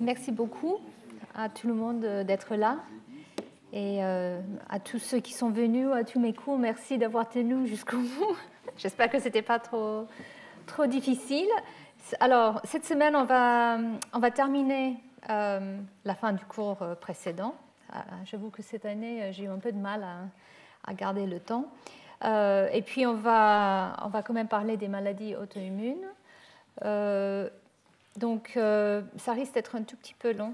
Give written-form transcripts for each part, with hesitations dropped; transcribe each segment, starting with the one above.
Merci beaucoup à tout le monde d'être là et à tous ceux qui sont venus, à tous mes cours, merci d'avoir tenu jusqu'au bout. J'espère que ce n'était pas trop difficile. Alors, cette semaine, on va terminer la fin du cours précédent. J'avoue que cette année, j'ai eu un peu de mal à garder le temps. Et puis, on va quand même parler des maladies auto-immunes. Donc, ça risque d'être un tout petit peu long.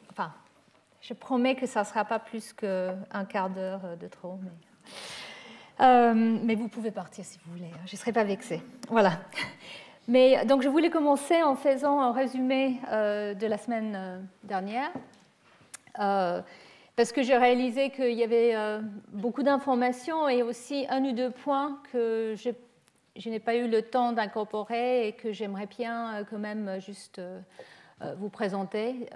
Enfin, je promets que ça ne sera pas plus qu'un quart d'heure de trop. Mais vous pouvez partir si vous voulez. Je ne serai pas vexée. Voilà. Mais donc, je voulais commencer en faisant un résumé de la semaine dernière. Parce que j'ai réalisé qu'il y avait beaucoup d'informations et aussi un ou deux points que je n'ai pas eu le temps d'incorporer et que j'aimerais bien quand même juste vous présenter.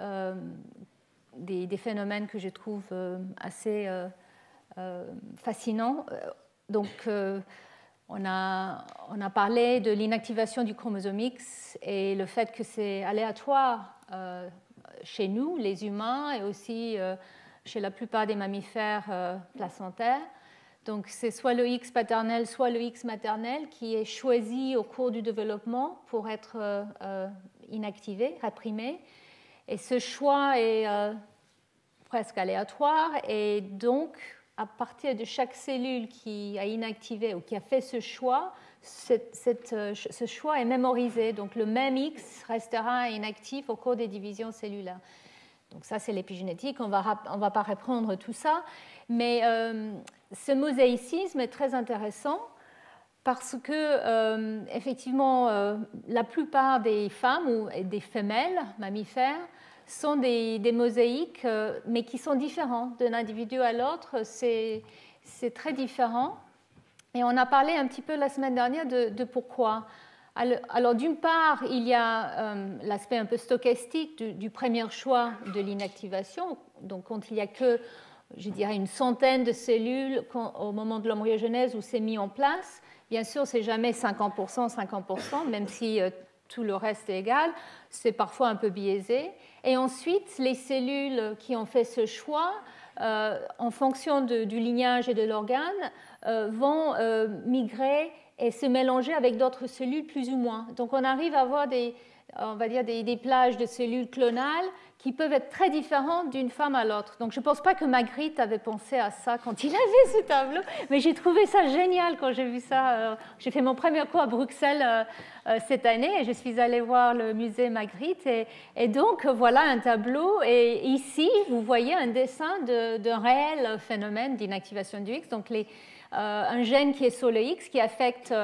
Des phénomènes que je trouve assez fascinants. Donc, on a parlé de l'inactivation du chromosome X et le fait que c'est aléatoire chez nous, les humains, et aussi chez la plupart des mammifères placentaires. Donc, c'est soit le X paternel, soit le X maternel qui est choisi au cours du développement pour être inactivé, réprimé. Et ce choix est presque aléatoire. Et donc, à partir de chaque cellule qui a inactivé ou qui a fait ce choix, ce choix est mémorisé. Donc, le même X restera inactif au cours des divisions cellulaires. Donc, ça, c'est l'épigénétique. On va pas reprendre tout ça. Mais ce mosaïcisme est très intéressant parce que, effectivement, la plupart des femmes ou des femelles mammifères sont des mosaïques, mais qui sont différents d'un individu à l'autre. C'est très différent. Et on a parlé un petit peu la semaine dernière de pourquoi. Alors, d'une part, il y a l'aspect un peu stochastique du premier choix de l'inactivation. Donc, quand il n'y a que, je dirais, une centaine de cellules au moment de l'embryogenèse où c'est mis en place, bien sûr, ce n'est jamais 50%, 50%, même si tout le reste est égal. C'est parfois un peu biaisé. Et ensuite, les cellules qui ont fait ce choix, en fonction du lignage et de l'organe, vont migrer et se mélanger avec d'autres cellules plus ou moins. Donc, on arrive à avoir des plages de cellules clonales qui peuvent être très différentes d'une femme à l'autre. Donc, je ne pense pas que Magritte avait pensé à ça quand il a vu ce tableau, mais j'ai trouvé ça génial quand j'ai vu ça. J'ai fait mon premier cours à Bruxelles cette année et je suis allée voir le musée Magritte. Et donc, voilà un tableau. Et ici, vous voyez un dessin d'un réel phénomène d'inactivation du X. Donc, un gène qui est sur le X qui affecte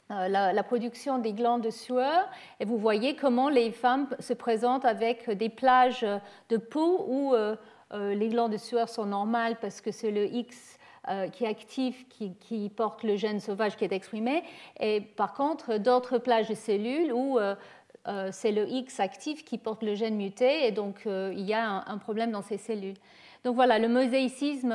la production des glandes de sueur, et vous voyez comment les femmes se présentent avec des plages de peau où les glandes de sueur sont normales parce que c'est le X qui est actif, qui porte le gène sauvage qui est exprimé, et par contre d'autres plages de cellules où c'est le X actif qui porte le gène muté, et donc il y a un problème dans ces cellules. Donc voilà, le mosaïcisme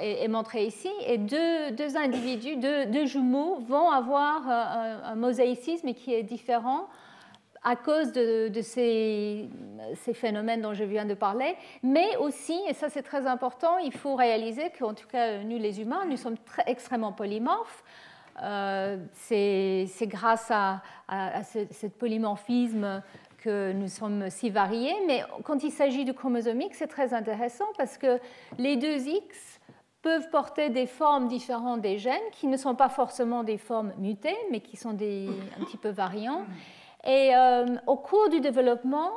est montré ici, et deux individus, deux jumeaux vont avoir un mosaïcisme qui est différent à cause de ces phénomènes dont je viens de parler, mais aussi, et ça c'est très important, il faut réaliser qu'en tout cas nous les humains, nous sommes extrêmement polymorphes. C'est grâce à ce polymorphisme que nous sommes si variés, mais quand il s'agit du chromosome X, c'est très intéressant parce que les deux X peuvent porter des formes différentes des gènes qui ne sont pas forcément des formes mutées, mais qui sont un petit peu variants. Et au cours du développement,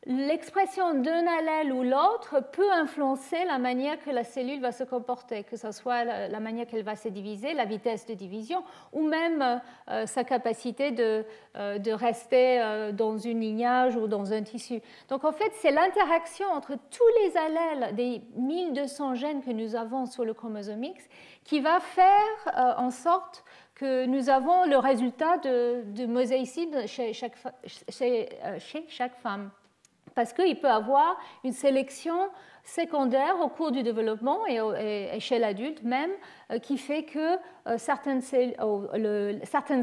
l'expression d'un allèle ou l'autre peut influencer la manière que la cellule va se comporter, que ce soit la manière qu'elle va se diviser, la vitesse de division, ou même sa capacité de rester dans une lignage ou dans un tissu. Donc en fait, c'est l'interaction entre tous les allèles des 1200 gènes que nous avons sur le chromosome X qui va faire en sorte que nous avons le résultat de mosaïcisme chez chaque femme. Parce qu'il peut avoir une sélection secondaire au cours du développement et chez l'adulte même, qui fait que certains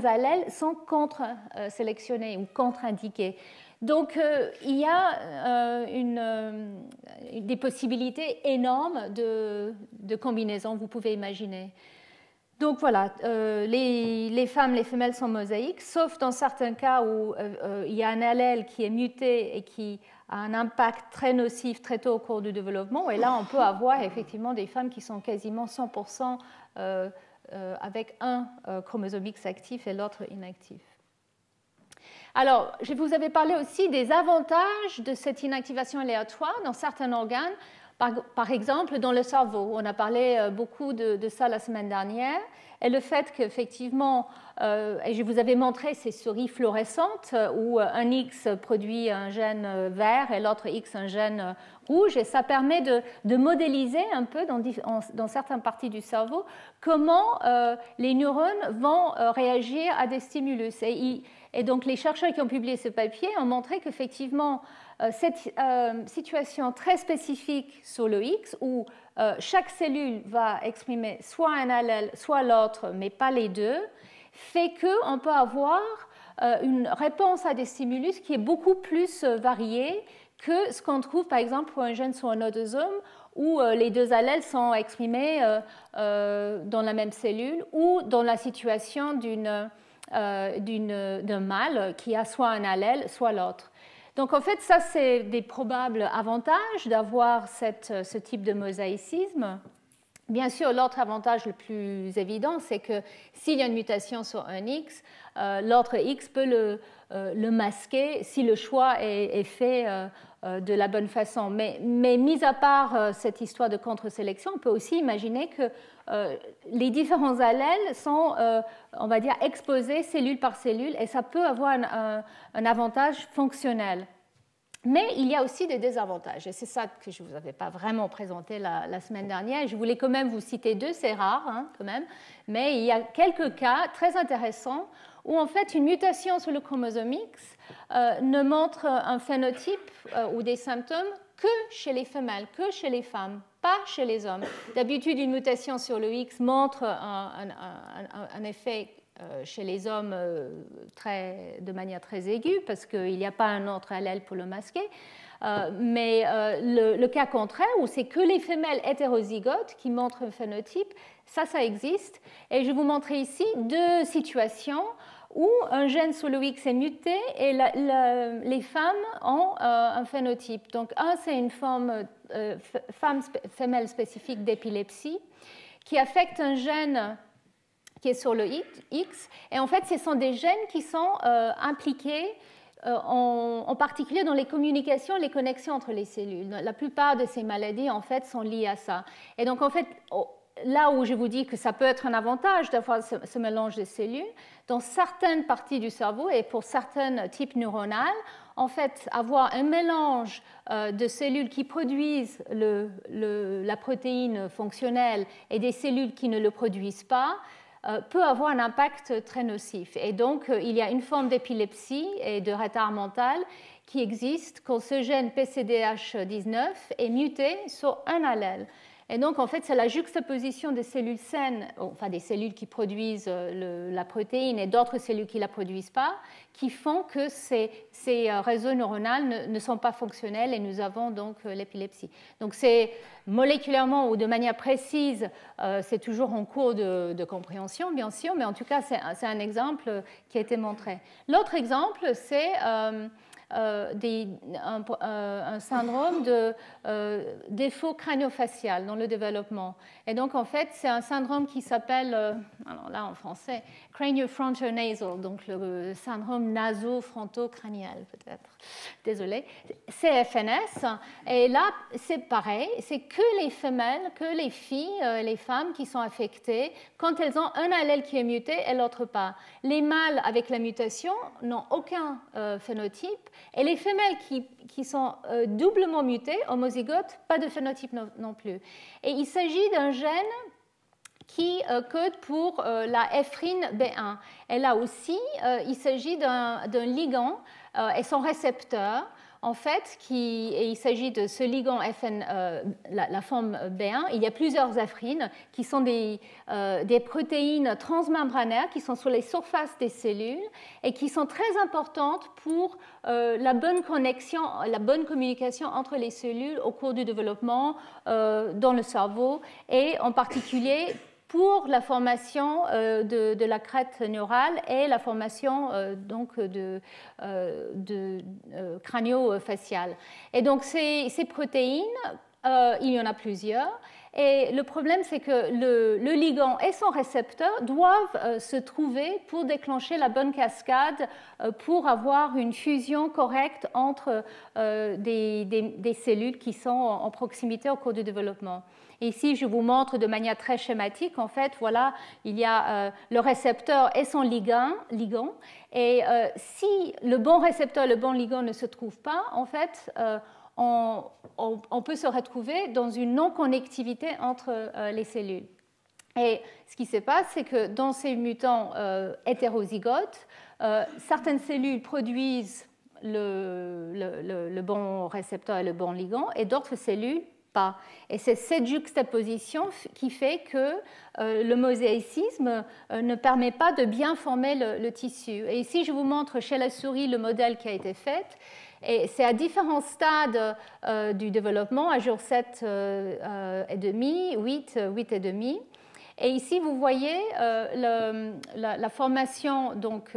allèles sont contre-sélectionnés ou contre-indiqués. Donc, il y a des possibilités énormes de combinaisons, vous pouvez imaginer. Donc voilà, les femmes, les femelles sont mosaïques, sauf dans certains cas où il y a un allèle qui est muté et qui a un impact très nocif très tôt au cours du développement. Et là, on peut avoir effectivement des femmes qui sont quasiment 100% avec un chromosome X actif et l'autre inactif. Alors, je vous avais parlé aussi des avantages de cette inactivation aléatoire dans certains organes. Par exemple, dans le cerveau, on a parlé beaucoup de ça la semaine dernière, et le fait qu'effectivement, et je vous avais montré ces souris fluorescentes où un X produit un gène vert et l'autre X un gène rouge, et ça permet de modéliser un peu dans certaines parties du cerveau comment les neurones vont réagir à des stimulus. Et donc les chercheurs qui ont publié ce papier ont montré qu'effectivement, cette situation très spécifique sur le X, où chaque cellule va exprimer soit un allèle, soit l'autre, mais pas les deux, fait qu'on peut avoir une réponse à des stimulus qui est beaucoup plus variée que ce qu'on trouve par exemple pour un gène sur un autosome, où les deux allèles sont exprimés dans la même cellule, ou dans la situation d'un mâle qui a soit un allèle, soit l'autre. Donc en fait, ça c'est des probables avantages d'avoir ce type de mosaïcisme. Bien sûr, l'autre avantage le plus évident, c'est que s'il y a une mutation sur un X, l'autre X peut le masquer si le choix est fait de la bonne façon. Mais mis à part cette histoire de contre-sélection, on peut aussi imaginer que les différents allèles sont, on va dire, exposés cellule par cellule, et ça peut avoir un avantage fonctionnel. Mais il y a aussi des désavantages, et c'est ça que je ne vous avais pas vraiment présenté la semaine dernière. Je voulais quand même vous citer deux, c'est rare quand même, mais il y a quelques cas très intéressants où en fait une mutation sur le chromosome X ne montre un phénotype ou des symptômes que chez les femelles, que chez les femmes, pas chez les hommes. D'habitude, une mutation sur le X montre un effet chez les hommes de manière très aiguë, parce qu'il n'y a pas un autre allèle pour le masquer. Mais le cas contraire, où c'est que les femelles hétérozygotes qui montrent un phénotype, ça existe. Et je vais vous montrer ici deux situations où un gène sur le X est muté et les femmes ont un phénotype. Donc, c'est une femelle spécifique d'épilepsie qui affecte un gène qui est sur le X. Et en fait, ce sont des gènes qui sont impliqués en particulier dans les communications, les connexions entre les cellules. La plupart de ces maladies, en fait, sont liées à ça. Et donc, en fait, là où je vous dis que ça peut être un avantage d'avoir ce mélange de cellules, dans certaines parties du cerveau et pour certains types neuronaux, en fait, avoir un mélange de cellules qui produisent la protéine fonctionnelle et des cellules qui ne le produisent pas, peut avoir un impact très nocif. Et donc, il y a une forme d'épilepsie et de retard mental qui existe quand ce gène PCDH19 est muté sur un allèle. Et donc, en fait, c'est la juxtaposition des cellules saines, enfin des cellules qui produisent la protéine et d'autres cellules qui ne la produisent pas, qui font que ces réseaux neuronaux ne sont pas fonctionnels et nous avons donc l'épilepsie. Donc, c'est moléculairement ou de manière précise, c'est toujours en cours de compréhension, bien sûr, mais en tout cas, c'est un exemple qui a été montré. L'autre exemple, c'est un syndrome de défaut crânio-facial dans le développement. Et donc, en fait, c'est un syndrome qui s'appelle, alors là en français, crânio-frontonasal, donc le syndrome naso-fronto-crânial, peut-être. Désolée. CFNS. Et là, c'est pareil, c'est que les femelles, que les filles, les femmes qui sont affectées quand elles ont un allèle qui est muté et l'autre pas. Les mâles avec la mutation n'ont aucun phénotype. Et les femelles qui sont doublement mutées, homozygotes, pas de phénotype non plus. Et il s'agit d'un gène qui code pour la éphrine B1. Et là aussi, il s'agit d'un ligand et son récepteur. en fait, et il s'agit de ce ligand FN, la forme B1. Il y a plusieurs éphrines qui sont des protéines transmembranaires qui sont sur les surfaces des cellules et qui sont très importantes pour la bonne connexion, la bonne communication entre les cellules au cours du développement dans le cerveau et en particulier pour la formation de la crête neurale et la formation donc de crânio-faciale. Et donc ces protéines, il y en a plusieurs. Et le problème, c'est que le ligand et son récepteur doivent se trouver pour déclencher la bonne cascade, pour avoir une fusion correcte entre des cellules qui sont en proximité au cours du développement. Et ici, je vous montre de manière très schématique, en fait, voilà, il y a le récepteur et son ligand. Et si le bon récepteur et le bon ligand ne se trouvent pas, en fait, on peut se retrouver dans une non-connectivité entre les cellules. Et ce qui se passe, c'est que dans ces mutants hétérozygotes, certaines cellules produisent le bon récepteur et le bon ligand, et d'autres cellules pas. Et c'est cette juxtaposition qui fait que le mosaïcisme ne permet pas de bien former le tissu. Et ici, je vous montre chez la souris le modèle qui a été fait. Et c'est à différents stades du développement, à jour 7 et demi, 8 et demi. Et ici, vous voyez la formation donc,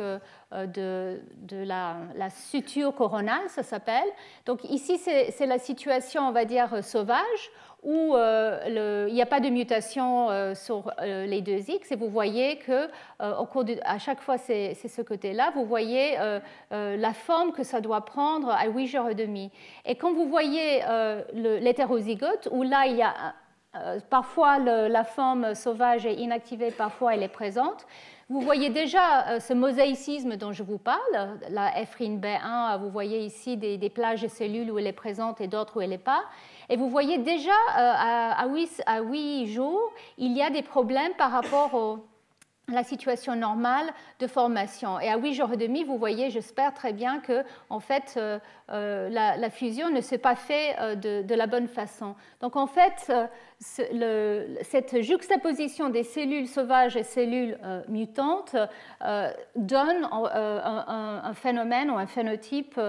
de la suture coronale, ça s'appelle. Donc ici, c'est la situation, on va dire, sauvage, où il n'y a pas de mutation sur les deux X. Et vous voyez que à chaque fois, c'est ce côté-là. Vous voyez la forme que ça doit prendre à 8 jours et demi. Et quand vous voyez l'hétérozygote, où là, il y a parfois la forme sauvage est inactivée, parfois elle est présente. Vous voyez déjà ce mosaïcisme dont je vous parle, la éphrine B1, vous voyez ici des plages de cellules où elle est présente et d'autres où elle n'est pas. Et vous voyez déjà à 8 jours, il y a des problèmes par rapport à la situation normale de formation. Et à 8 jours et demi, vous voyez, j'espère très bien que en fait, la fusion ne s'est pas faite de la bonne façon. Donc en fait, cette juxtaposition des cellules sauvages et cellules mutantes donne un phénomène ou un phénotype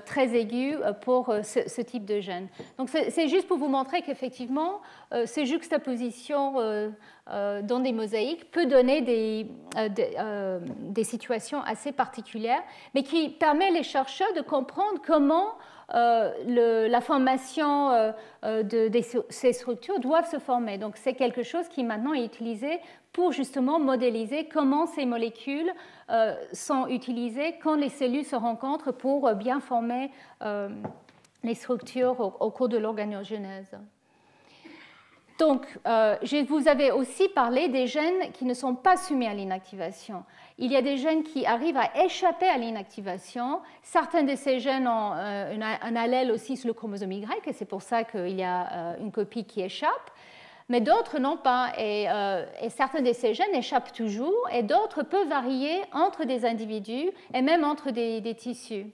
très aigu pour ce type de gène. Donc c'est juste pour vous montrer qu'effectivement, ces juxtapositions dans des mosaïques peut donner des situations assez particulières, mais qui permet les chercheurs de comprendre comment la formation de ces structures doivent se former. Donc c'est quelque chose qui maintenant est utilisé pour justement modéliser comment ces molécules sont utilisées quand les cellules se rencontrent pour bien former les structures au cours de l'organogenèse. Donc, je vous avais aussi parlé des gènes qui ne sont pas soumis à l'inactivation. Il y a des gènes qui arrivent à échapper à l'inactivation. Certains de ces gènes ont un allèle aussi sur le chromosome Y, et c'est pour ça qu'il y a une copie qui échappe. Mais d'autres n'ont pas. Et certains de ces gènes échappent toujours, et d'autres peuvent varier entre des individus et même entre des tissus.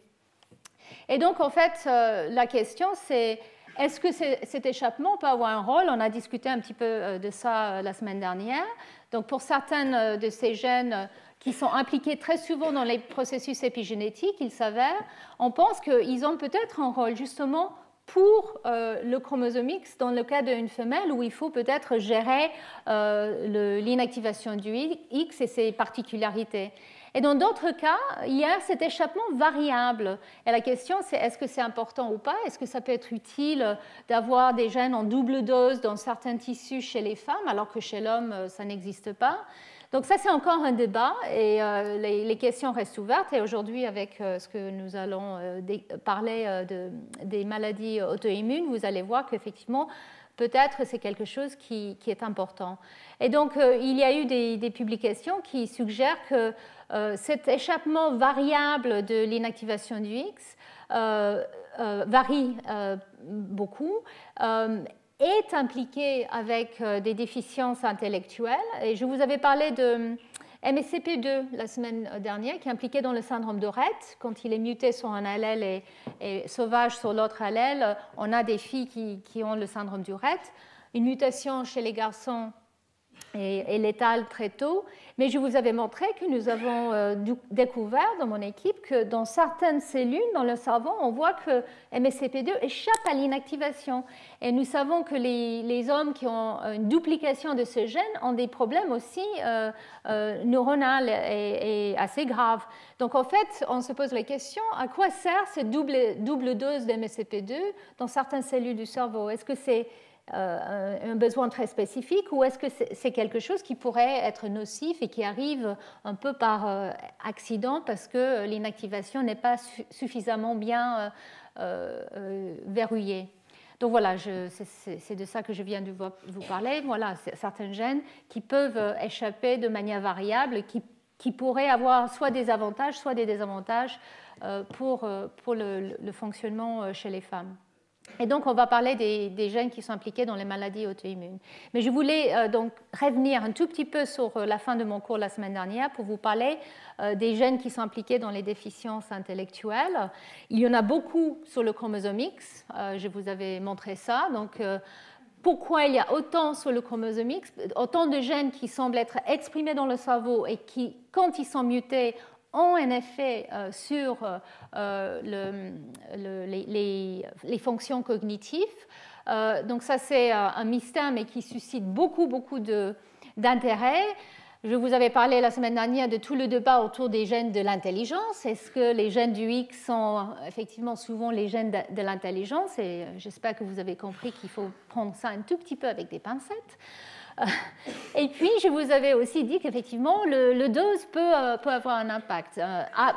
Et donc, en fait, la question, c'est est-ce que cet échappement peut avoir un rôle? On a discuté un petit peu de ça la semaine dernière. Donc, pour certains de ces gènes qui sont impliqués très souvent dans les processus épigénétiques, il s'avère, on pense qu'ils ont peut-être un rôle justement pour le chromosome X dans le cas d'une femelle où il faut peut-être gérer l'inactivation du X et ses particularités. Et dans d'autres cas, il y a cet échappement variable. Et la question, c'est est-ce que c'est important ou pas? Est-ce que ça peut être utile d'avoir des gènes en double dose dans certains tissus chez les femmes, alors que chez l'homme, ça n'existe pas? Donc ça, c'est encore un débat et les questions restent ouvertes. Et aujourd'hui, avec ce que nous allons parler des maladies auto-immunes, vous allez voir qu'effectivement, peut-être c'est quelque chose qui est important. Et donc, il y a eu des publications qui suggèrent que cet échappement variable de l'inactivation du X varie beaucoup, est impliqué avec des déficiences intellectuelles. Et je vous avais parlé MSCP2 la semaine dernière, qui est impliqué dans le syndrome de Rett. Quand il est muté sur un allèle et sauvage sur l'autre allèle, on a des filles qui ont le syndrome du Rett. Une mutation chez les garçons est létale très tôt. Mais je vous avais montré que nous avons découvert dans mon équipe que dans certaines cellules dans le cerveau, on voit que MSCP2 échappe à l'inactivation. Et nous savons que les hommes qui ont une duplication de ce gène ont des problèmes aussi neuronaux et assez graves. Donc en fait, on se pose la question, à quoi sert cette double dose d'MSCP2 dans certaines cellules du cerveau? Est-ce que c'est un besoin très spécifique ou est-ce que c'est quelque chose qui pourrait être nocif et qui arrive un peu par accident parce que l'inactivation n'est pas suffisamment bien verrouillée? Donc voilà, c'est de ça que je viens de vous parler. Voilà, certains gènes qui peuvent échapper de manière variable, qui pourraient avoir soit des avantages, soit des désavantages pour le fonctionnement chez les femmes. Et donc, on va parler des gènes qui sont impliqués dans les maladies auto-immunes. Mais je voulais donc revenir un tout petit peu sur la fin de mon cours la semaine dernière pour vous parler des gènes qui sont impliqués dans les déficiences intellectuelles. Il y en a beaucoup sur le chromosome X. Je vous avais montré ça. Donc, pourquoi il y a autant sur le chromosome X, autant de gènes qui semblent être exprimés dans le cerveau et qui, quand ils sont mutés, ont un effet sur les fonctions cognitives. Donc ça, c'est un mystère, mais qui suscite beaucoup d'intérêt. Je vous avais parlé la semaine dernière de tout le débat autour des gènes de l'intelligence. Est-ce que les gènes du X sont effectivement souvent les gènes de l'intelligence? Et j'espère que vous avez compris qu'il faut prendre ça un tout petit peu avec des pincettes. Et puis, je vous avais aussi dit qu'effectivement, le dose peut avoir un impact.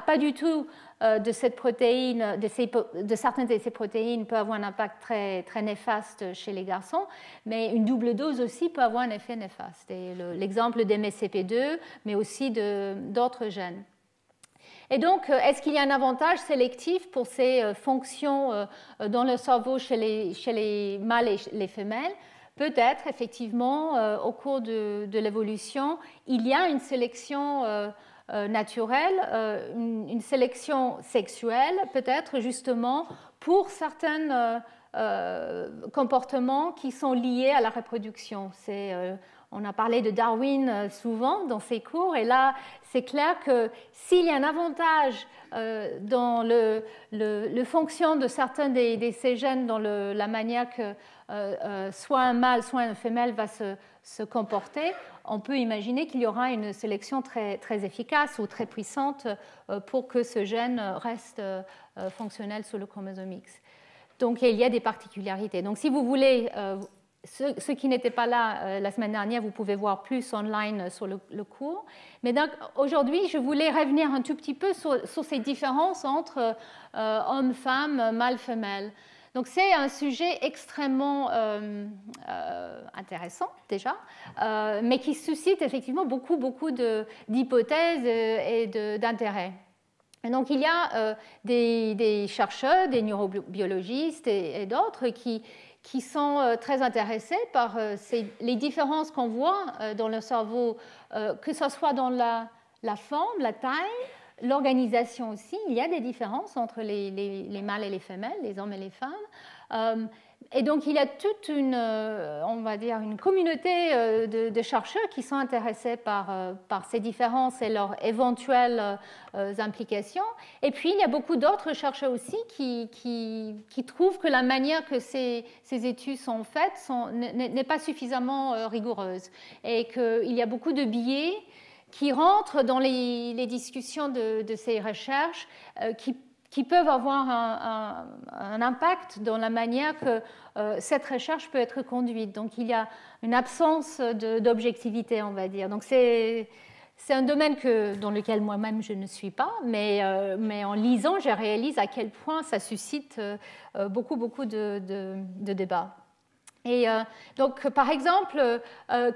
Pas du tout de cette protéine, de certaines de ces protéines peut avoir un impact très néfaste chez les garçons, mais une double dose aussi peut avoir un effet néfaste. Et l'exemple d'MSCP2, mais aussi d'autres gènes. Et donc, est-ce qu'il y a un avantage sélectif pour ces fonctions dans le cerveau chez les mâles et les femelles? Peut-être, effectivement, au cours de l'évolution, il y a une sélection naturelle, une sélection sexuelle, peut-être justement pour certains comportements qui sont liés à la reproduction. On a parlé de Darwin souvent dans ses cours, et là, c'est clair que s'il y a un avantage dans le fonction de certains de ces gènes, dans la manière que soit un mâle, soit une femelle va se comporter, on peut imaginer qu'il y aura une sélection très efficace ou très puissante pour que ce gène reste fonctionnel sur le chromosome X. Donc, il y a des particularités. Donc, si vous voulez, ceux qui n'étaient pas là la semaine dernière, vous pouvez voir plus online sur le cours. Mais aujourd'hui, je voulais revenir un tout petit peu sur ces différences entre hommes, femmes, mâles, femelles. Donc, c'est un sujet extrêmement intéressant, déjà, mais qui suscite effectivement beaucoup d'hypothèses et d'intérêts. Et donc, il y a des chercheurs, des neurobiologistes et d'autres qui sont très intéressés par les différences qu'on voit dans le cerveau, que ce soit dans la forme, la taille, l'organisation aussi. Il y a des différences entre les mâles et les femelles, les hommes et les femmes. Et donc, il y a toute on va dire, une communauté de chercheurs qui sont intéressés par ces différences et leurs éventuelles implications. Et puis, il y a beaucoup d'autres chercheurs aussi qui trouvent que la manière que ces études sont faites n'est pas suffisamment rigoureuse et qu'il y a beaucoup de biais qui rentrent dans les discussions de ces recherches qui peuvent avoir un impact dans la manière que cette recherche peut être conduite. Donc, il y a une absence d'objectivité, on va dire. Donc, c'est un domaine dans lequel moi-même je ne suis pas, mais en lisant, je réalise à quel point ça suscite beaucoup de débats. Et donc, par exemple,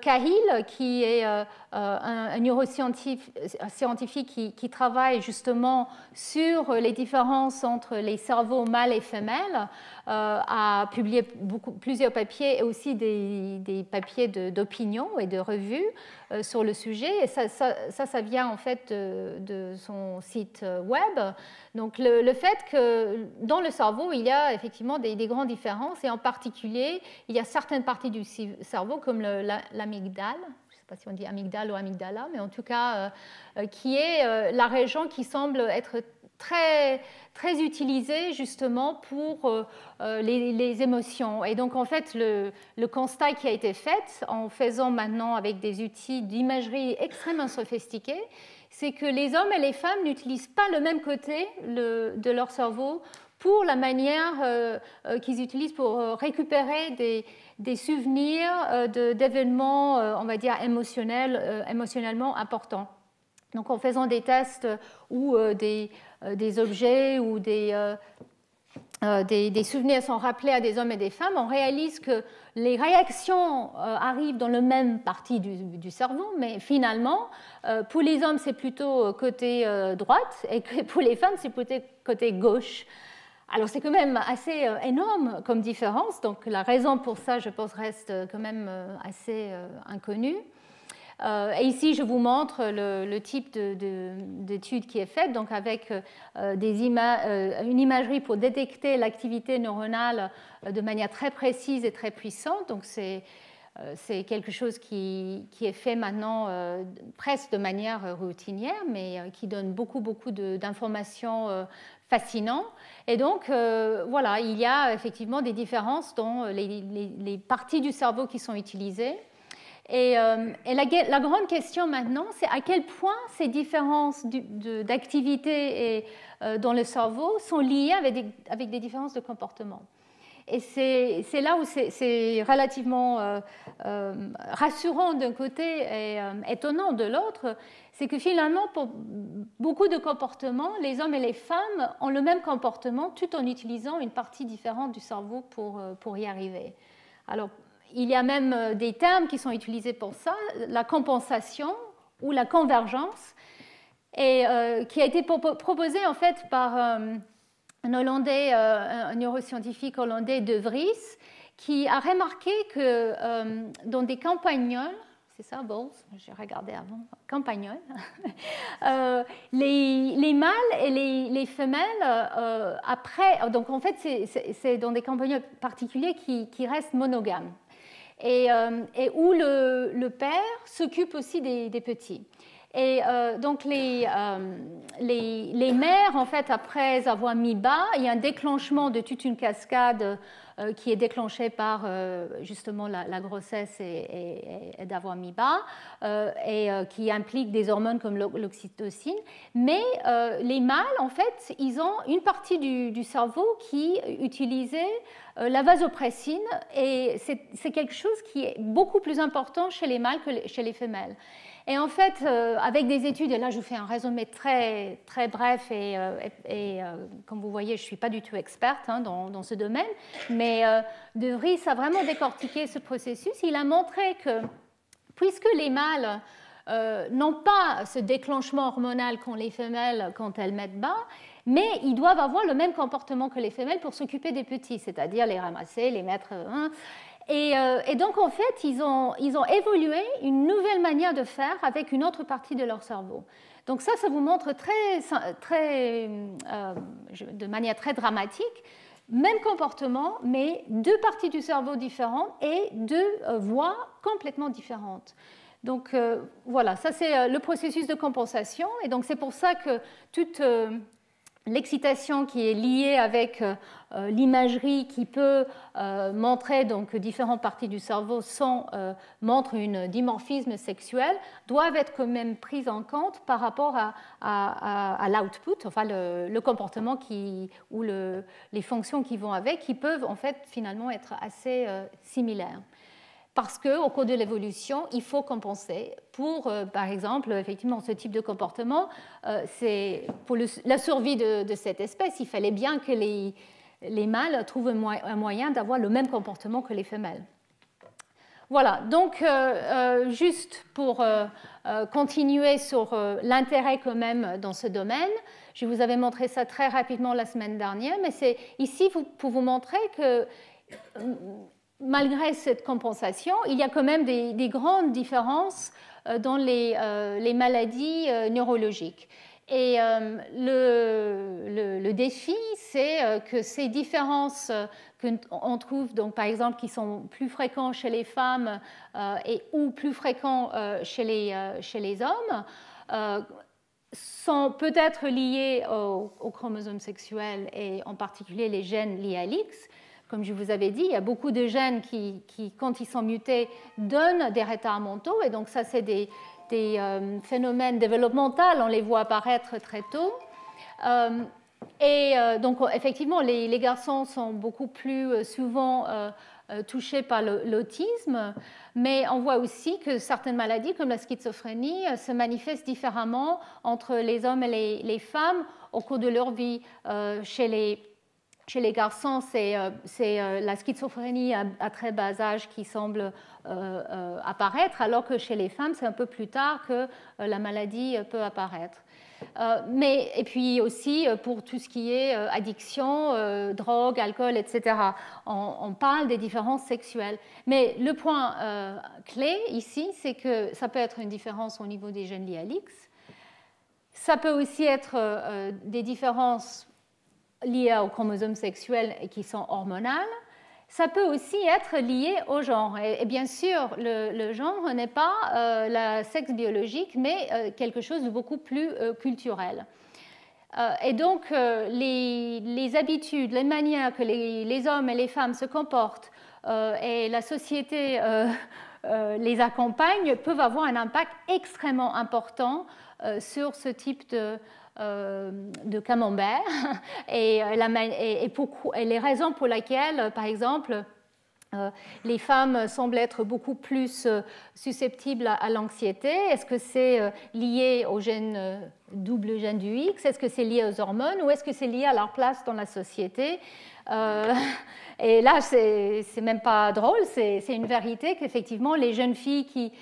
Cahill, qui est un neuroscientifique qui travaille justement sur les différences entre les cerveaux mâles et femelles, a publié plusieurs papiers et aussi des papiers d'opinion et de revues sur le sujet. Et ça vient en fait de son site web. Donc le fait que dans le cerveau, il y a effectivement des grandes différences, et en particulier, il y a certaines parties du cerveau, comme l'amygdale, je ne sais pas si on dit amygdale ou amygdala, mais en tout cas, qui est la région qui semble être très, très utilisée justement pour les émotions. Et donc en fait, le constat qui a été fait en faisant maintenant avec des outils d'imagerie extrêmement sophistiqués, c'est que les hommes et les femmes n'utilisent pas le même côté de leur cerveau pour la manière qu'ils utilisent pour récupérer des souvenirs d'événements, on va dire, émotionnellement importants. Donc en faisant des tests où des objets ou des souvenirs sont rappelés à des hommes et des femmes, on réalise que les réactions arrivent dans la même partie du cerveau, mais finalement, pour les hommes, c'est plutôt côté droite, et pour les femmes, c'est plutôt côté gauche. Alors c'est quand même assez énorme comme différence, donc la raison pour ça, je pense, reste quand même assez inconnue. Et ici, je vous montre le type d'étude qui est faite, donc avec une imagerie pour détecter l'activité neuronale de manière très précise et très puissante. Donc c'est quelque chose qui est fait maintenant presque de manière routinière, mais qui donne beaucoup d'informations fascinantes. Et donc, voilà, il y a effectivement des différences dans les parties du cerveau qui sont utilisées. Et la grande question maintenant, c'est à quel point ces différences d'activité dans le cerveau sont liées avec des différences de comportement. Et c'est là où c'est relativement rassurant d'un côté et étonnant de l'autre, c'est que finalement, pour beaucoup de comportements, les hommes et les femmes ont le même comportement tout en utilisant une partie différente du cerveau pour y arriver. Alors, il y a même des termes qui sont utilisés pour ça, la compensation ou la convergence, et qui a été proposé en fait par un Hollandais, un neuroscientifique hollandais, De Vries, qui a remarqué que dans des campagnols, c'est ça, Bowles, j'ai regardé avant, campagnols, les mâles et les femelles, après, donc en fait c'est dans des campagnols particuliers qui restent monogames. Et où le père s'occupe aussi des petits. Et donc les mères, en fait, après avoir mis bas, il y a un déclenchement de toute une cascade qui est déclenchée par justement la grossesse et d'avoir mis bas, et qui implique des hormones comme l'oxytocine. Mais les mâles, en fait, ils ont une partie du cerveau qui utilisait la vasopressine, et c'est quelque chose qui est beaucoup plus important chez les mâles que chez les femelles. Et en fait, avec des études, et là je vous fais un résumé très, très bref, et comme vous voyez, je ne suis pas du tout experte dans ce domaine, mais De Vries a vraiment décortiqué ce processus. Il a montré que, puisque les mâles n'ont pas ce déclenchement hormonal qu'ont les femelles quand elles mettent bas, mais ils doivent avoir le même comportement que les femelles pour s'occuper des petits, c'est-à-dire les ramasser, les mettre... Et donc, en fait, ils ont évolué une nouvelle manière de faire avec une autre partie de leur cerveau. Donc ça vous montre de manière très dramatique, même comportement, mais deux parties du cerveau différentes et deux voies complètement différentes. Donc voilà, ça c'est le processus de compensation. Et donc c'est pour ça que toute... l'excitation qui est liée avec l'imagerie qui peut montrer donc différentes parties du cerveau montre un dimorphisme sexuel, doivent être quand même prises en compte par rapport à l'output, enfin le comportement ou les fonctions qui vont avec, qui peuvent en fait finalement être assez similaires. Parce qu'au cours de l'évolution, il faut compenser pour, par exemple, effectivement, ce type de comportement. C'est pour la survie de cette espèce, il fallait bien que les mâles trouvent un moyen d'avoir le même comportement que les femelles. Voilà, donc juste pour continuer sur l'intérêt quand même dans ce domaine, je vous avais montré ça très rapidement la semaine dernière, mais c'est ici pour vous montrer que malgré cette compensation, il y a quand même des grandes différences dans les maladies neurologiques. Et le défi, c'est que ces différences qu'on trouve, donc, par exemple, qui sont plus fréquents chez les femmes ou plus fréquents chez les hommes, sont peut-être liés aux chromosomes sexuels et en particulier les gènes liés à l'X. Comme je vous avais dit, il y a beaucoup de gènes qui, quand ils sont mutés, donnent des retards mentaux. Et donc ça, c'est des phénomènes développementaux, on les voit apparaître très tôt. Donc effectivement, les garçons sont beaucoup plus souvent touchés par l'autisme, mais on voit aussi que certaines maladies, comme la schizophrénie, se manifestent différemment entre les hommes et les femmes au cours de leur vie. Chez les garçons, c'est la schizophrénie à très bas âge qui semble apparaître, alors que chez les femmes, c'est un peu plus tard que la maladie peut apparaître. Et puis aussi pour tout ce qui est addiction, drogue, alcool, etc. On parle des différences sexuelles. Mais le point clé ici, c'est que ça peut être une différence au niveau des gènes liés à l'X. Ça peut aussi être des différences liées aux chromosomes sexuels et qui sont hormonales. Ça peut aussi être lié au genre. Et bien sûr, le genre n'est pas le sexe biologique, mais quelque chose de beaucoup plus culturel. Et donc, les habitudes, les manières que les hommes et les femmes se comportent et la société les accompagne peuvent avoir un impact extrêmement important sur ce type de camembert et les raisons pour lesquelles, par exemple, les femmes semblent être beaucoup plus susceptibles à l'anxiété. Est-ce que c'est lié au double gène du X? Est-ce que c'est lié aux hormones ou est-ce que c'est lié à leur place dans la société? Et là, c'est même pas drôle, c'est une vérité qu'effectivement, les jeunes filles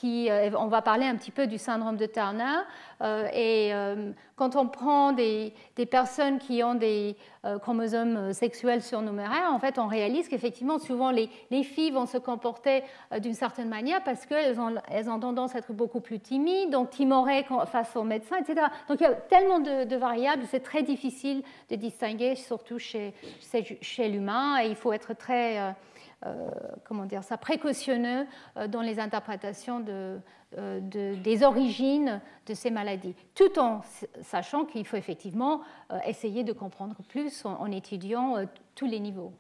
on va parler un petit peu du syndrome de Turner. Quand on prend des personnes qui ont des chromosomes sexuels surnuméraires, en fait, on réalise qu'effectivement, souvent, les filles vont se comporter d'une certaine manière parce qu'elles ont tendance à être beaucoup plus timides, donc timorées face aux médecins, etc. Donc, il y a tellement de variables, c'est très difficile de distinguer, surtout chez l'humain, et il faut être très... précautionneux dans les interprétations des origines de ces maladies, tout en sachant qu'il faut effectivement essayer de comprendre plus en étudiant tous les niveaux.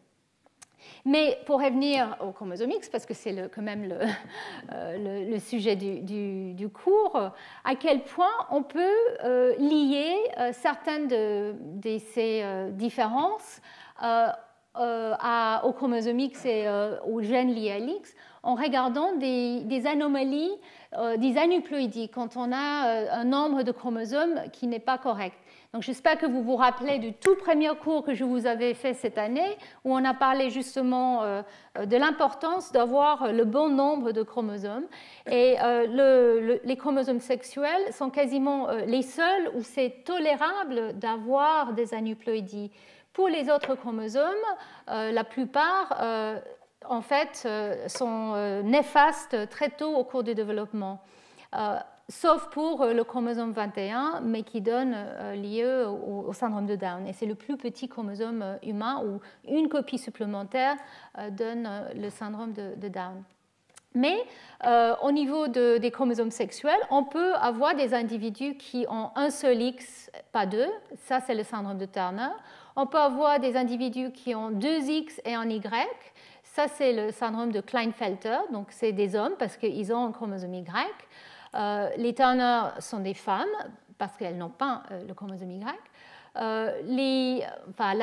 Mais pour revenir au chromosome X, parce que c'est quand même le sujet du cours, à quel point on peut lier certaines de ces différences au chromosome X et aux gènes liés à l'X en regardant des anomalies, des aneuploïdies, quand on a un nombre de chromosomes qui n'est pas correct. Donc j'espère que vous vous rappelez du tout premier cours que je vous avais fait cette année, où on a parlé justement de l'importance d'avoir le bon nombre de chromosomes. Et les chromosomes sexuels sont quasiment les seuls où c'est tolérable d'avoir des aneuploïdies. Pour les autres chromosomes, la plupart, en fait, sont néfastes très tôt au cours du développement, sauf pour le chromosome 21, mais qui donne lieu au syndrome de Down. Et c'est le plus petit chromosome humain où une copie supplémentaire donne le syndrome de Down. Mais au niveau des chromosomes sexuels, on peut avoir des individus qui ont un seul X, pas deux. Ça, c'est le syndrome de Turner. On peut avoir des individus qui ont deux X et un Y. Ça, c'est le syndrome de Klinefelter. Donc, c'est des hommes parce qu'ils ont un chromosome Y. Les Turner sont des femmes parce qu'elles n'ont pas le chromosome Y. Là,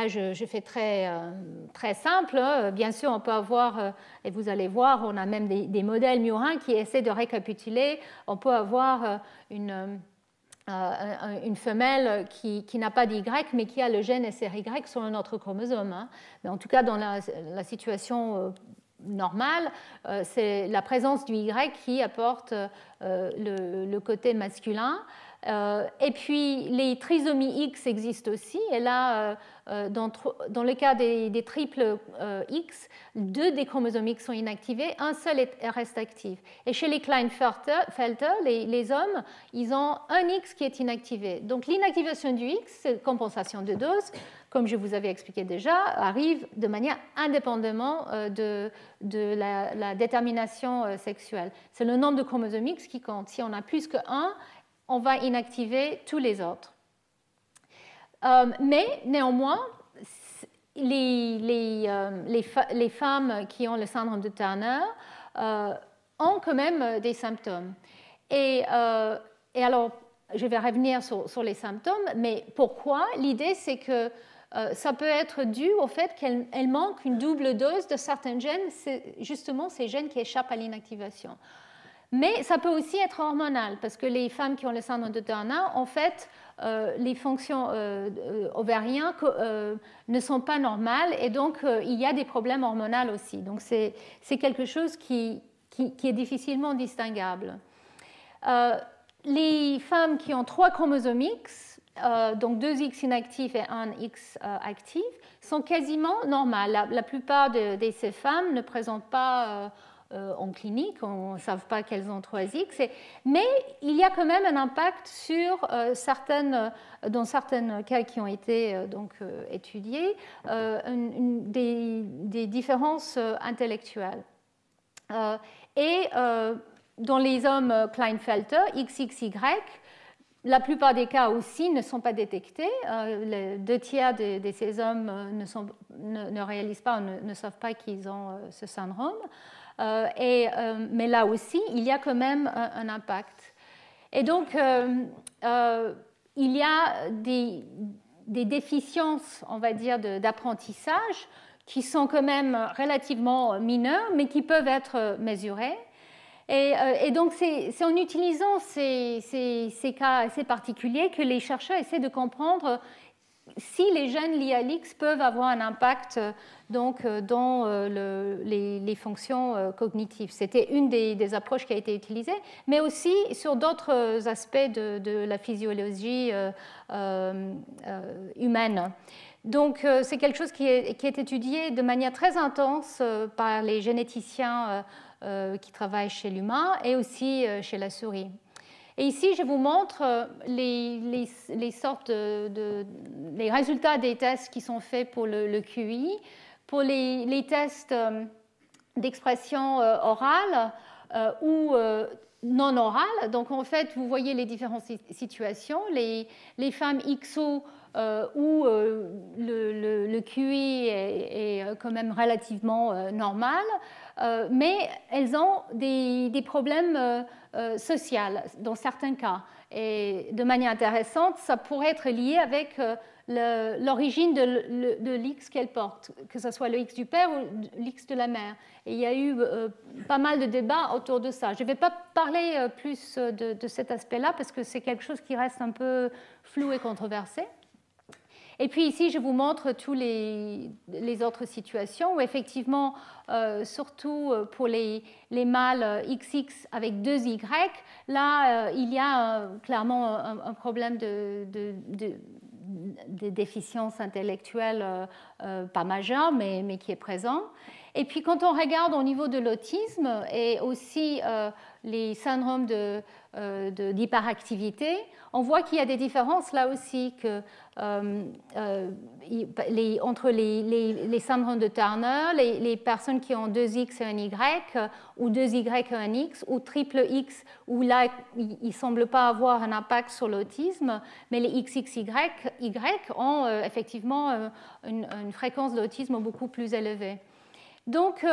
je fais très simple. Bien sûr, on peut avoir, et vous allez voir, on a même des modèles murins qui essaient de récapituler. On peut avoir une femelle qui n'a pas d'Y, mais qui a le gène SRY sur un autre chromosome. Mais en tout cas, dans la situation normal, c'est la présence du Y qui apporte le côté masculin. Et puis les trisomies X existent aussi, et là, dans le cas des triples X, 2 des chromosomes X sont inactivés, un seul reste actif. Et chez les Klinefelter, les hommes, ils ont un X qui est inactivé. Donc l'inactivation du X, compensation de dose, comme je vous avais expliqué déjà, arrive de manière indépendamment de la détermination sexuelle. C'est le nombre de chromosomes X qui compte. Si on a plus que 1, on va inactiver tous les autres. Mais néanmoins, les femmes qui ont le syndrome de Turner ont quand même des symptômes. Et alors, je vais revenir sur les symptômes, mais pourquoi? L'idée, c'est que ça peut être dû au fait qu'elle manque une double dose de certains gènes, c'est justement ces gènes qui échappent à l'inactivation. Mais ça peut aussi être hormonal, parce que les femmes qui ont le syndrome de Turner, en fait, les fonctions ovariennes ne sont pas normales, et donc il y a des problèmes hormonaux aussi. Donc c'est quelque chose qui est difficilement distinguable. Les femmes qui ont 3 chromosomes X, donc 2 X inactifs et 1 X actif, sont quasiment normales. La plupart de ces femmes ne présentent pas en clinique, on ne sait pas qu'elles ont 3X, mais il y a quand même un impact sur dans certains cas qui ont été étudiés, des différences intellectuelles. Et dans les hommes Klinefelter, XXY, la plupart des cas aussi ne sont pas détectés. Les 2 tiers de ces hommes ne réalisent pas, ne savent pas qu'ils ont ce syndrome. Mais là aussi, il y a quand même un impact. Et donc, il y a des déficiences, on va dire, d'apprentissage qui sont quand même relativement mineures, mais qui peuvent être mesurées. Et donc, c'est en utilisant ces cas assez particuliers que les chercheurs essaient de comprendre si les gènes liés à l'X peuvent avoir un impact dans les fonctions cognitives. C'était une des approches qui a été utilisée, mais aussi sur d'autres aspects de la physiologie humaine. Donc, c'est quelque chose qui est étudié de manière très intense par les généticiens qui travaillent chez l'humain et aussi chez la souris. Et ici, je vous montre les résultats des tests qui sont faits pour le QI, pour les tests d'expression orale ou non orale. Donc, en fait, vous voyez les différentes situations. Les femmes XO où le QI est quand même relativement normal, mais elles ont des problèmes sociaux dans certains cas. Et de manière intéressante, ça pourrait être lié avec l'origine de l'X qu'elle porte, que ce soit le X du père ou l'X de la mère. Et il y a eu pas mal de débats autour de ça. Je ne vais pas parler plus de cet aspect-là parce que c'est quelque chose qui reste un peu flou et controversé. Et puis ici, je vous montre toutes les autres situations où effectivement, surtout pour les mâles XX avec 2 Y, là, il y a clairement un problème de déficience intellectuelle pas majeure, mais qui est présent. Et puis quand on regarde au niveau de l'autisme et aussi les syndromes d'hyperactivité, on voit qu'il y a des différences là aussi entre les syndromes de Turner, les personnes qui ont 2X et un Y, ou 2Y et un X, ou triple X, où là, il ne semble pas avoir un impact sur l'autisme, mais les XXY ont effectivement une fréquence d'autisme beaucoup plus élevée. Donc,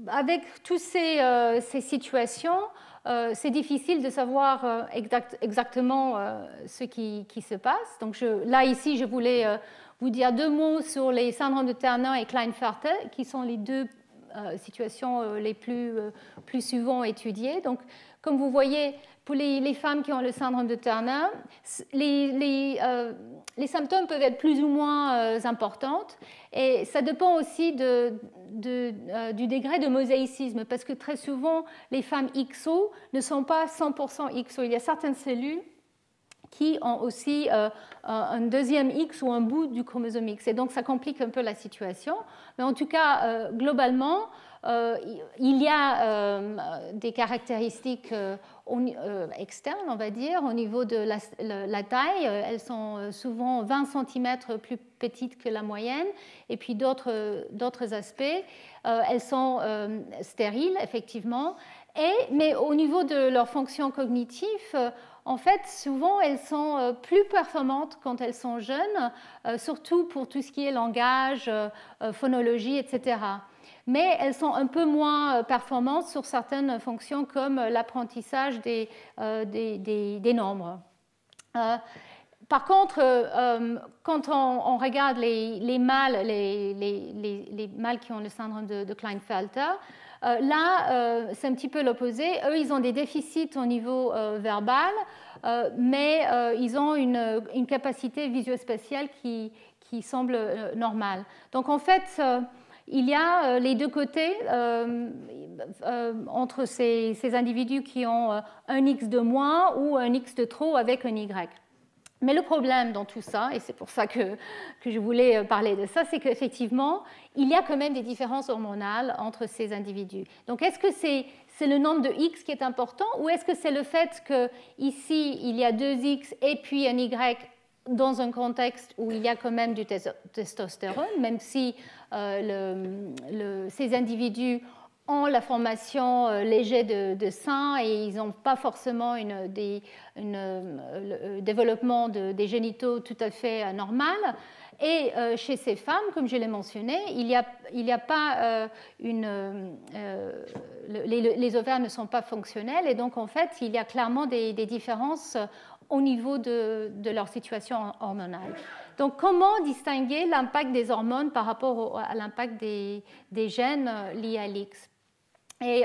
avec toutes ces situations, c'est difficile de savoir exactement ce qui se passe. Donc là, ici, je voulais vous dire 2 mots sur les syndromes de Turner et Klinefelter, qui sont les 2 situations les plus souvent étudiées. Donc, comme vous voyez, pour les femmes qui ont le syndrome de Turner, les symptômes peuvent être plus ou moins importants. Et ça dépend aussi de du degré de mosaïcisme, parce que très souvent, les femmes XO ne sont pas 100% XO. Il y a certaines cellules qui ont aussi un deuxième X ou un bout du chromosome X. Et donc, ça complique un peu la situation. Mais en tout cas, globalement, il y a des caractéristiques externes, on va dire, au niveau de la taille. Elles sont souvent 20 cm plus petites que la moyenne. Et puis d'autres aspects. Elles sont stériles, effectivement. Mais au niveau de leur fonction cognitive, en fait, souvent, elles sont plus performantes quand elles sont jeunes, surtout pour tout ce qui est langage, phonologie, etc. Mais elles sont un peu moins performantes sur certaines fonctions comme l'apprentissage des nombres. Par contre, quand on regarde les mâles, les mâles qui ont le syndrome de Klinefelter, là, c'est un petit peu l'opposé. Eux, ils ont des déficits au niveau verbal, mais ils ont une capacité visuospatiale qui semble normale. Donc, en fait, il y a les deux côtés entre ces individus qui ont un X de moins ou un X de trop avec un Y. Mais le problème dans tout ça, et c'est pour ça que je voulais parler de ça, c'est qu'effectivement, il y a quand même des différences hormonales entre ces individus. Donc, est-ce que c'est le nombre de X qui est important, ou est-ce que c'est le fait qu'ici, il y a 2X et puis un Y dans un contexte où il y a quand même du testostérone, même si ces individus ont la formation légère de sein et ils n'ont pas forcément le développement des génitaux tout à fait normal. Et chez ces femmes, comme je l'ai mentionné, il y a pas les ovaires ne sont pas fonctionnels et donc en fait il y a clairement des différences au niveau de leur situation hormonale. Donc, comment distinguer l'impact des hormones par rapport à l'impact des gènes liés à l'X? Et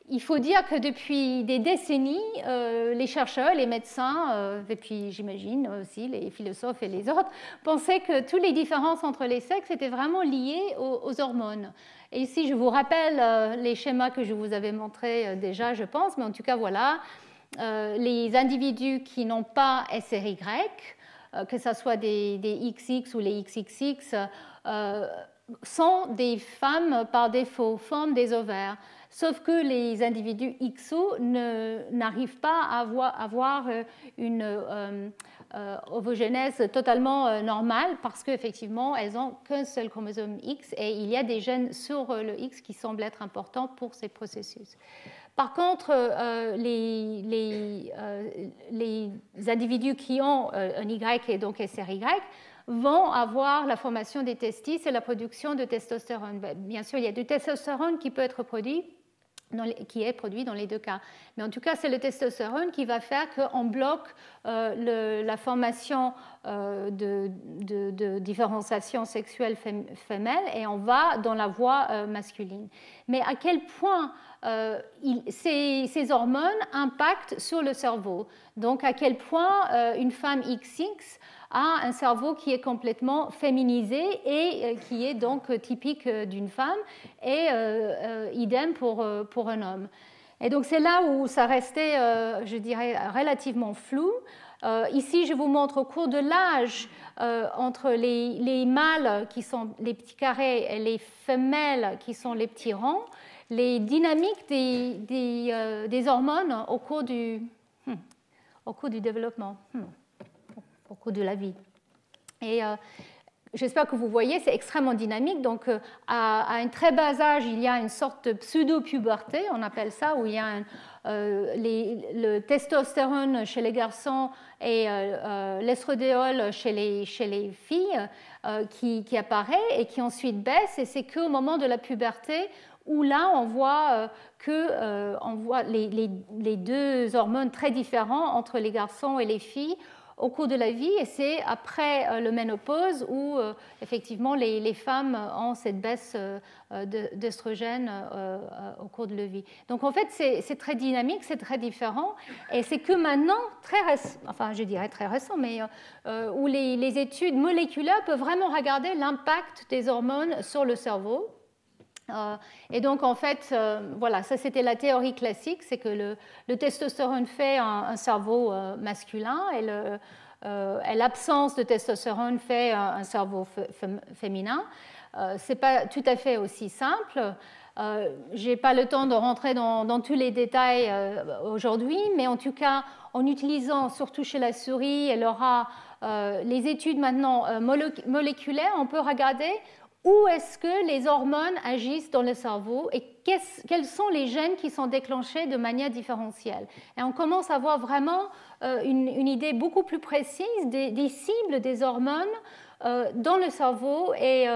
il faut dire que depuis des décennies, les chercheurs, les médecins, et puis j'imagine aussi les philosophes et les autres, pensaient que toutes les différences entre les sexes étaient vraiment liées aux hormones. Et ici, je vous rappelle les schémas que je vous avais montrés déjà, je pense, mais en tout cas, voilà. Les individus qui n'ont pas SRY, que ce soit des XX ou les XXX, sont des femmes par défaut, forment des ovaires. Sauf que les individus XO n'arrivent pas à avoir une ovogénèse totalement normale parce qu'effectivement, elles n'ont qu'un seul chromosome X et il y a des gènes sur le X qui semblent être importants pour ces processus. Par contre, les individus qui ont un Y et donc SRY vont avoir la formation des testis et la production de testostérone. Bien sûr, il y a du testostérone qui peut être produit, qui est produit dans les deux cas. Mais en tout cas, c'est le testostérone qui va faire qu'on bloque la formation de différenciation sexuelle femelle et on va dans la voie masculine. Mais à quel point ces hormones impactent sur le cerveau? Donc, à quel point une femme XX a un cerveau qui est complètement féminisé et qui est donc typique d'une femme, et idem pour un homme. Et donc c'est là où ça restait, je dirais, relativement flou. Ici, je vous montre au cours de l'âge, entre les mâles qui sont les petits carrés et les femelles qui sont les petits ronds, les dynamiques des hormones au cours du développement. Au cours de la vie. Et j'espère que vous voyez, c'est extrêmement dynamique. Donc, à un très bas âge, il y a une sorte de pseudo-puberté, on appelle ça, où il y a le testostérone chez les garçons et l'estradéol chez les filles qui apparaît et qui ensuite baisse. Et c'est qu'au moment de la puberté où là, on voit les deux hormones très différentes entre les garçons et les filles au cours de la vie, et c'est après le ménopause où effectivement les femmes ont cette baisse d'œstrogène au cours de la vie. Donc en fait, c'est très dynamique, c'est très différent, et c'est que maintenant, enfin je dirais très récent, mais où les études moléculaires peuvent vraiment regarder l'impact des hormones sur le cerveau. Et donc, en fait, voilà, ça c'était la théorie classique, c'est que le testostérone fait un cerveau masculin et l'absence de testostérone fait un cerveau féminin. Ce n'est pas tout à fait aussi simple. Je n'ai pas le temps de rentrer dans tous les détails aujourd'hui, mais en tout cas, en utilisant surtout chez la souris et le rat les études maintenant moléculaires, on peut regarder où est-ce que les hormones agissent dans le cerveau et quels sont les gènes qui sont déclenchés de manière différentielle. Et on commence à avoir vraiment une idée beaucoup plus précise des cibles des hormones dans le cerveau et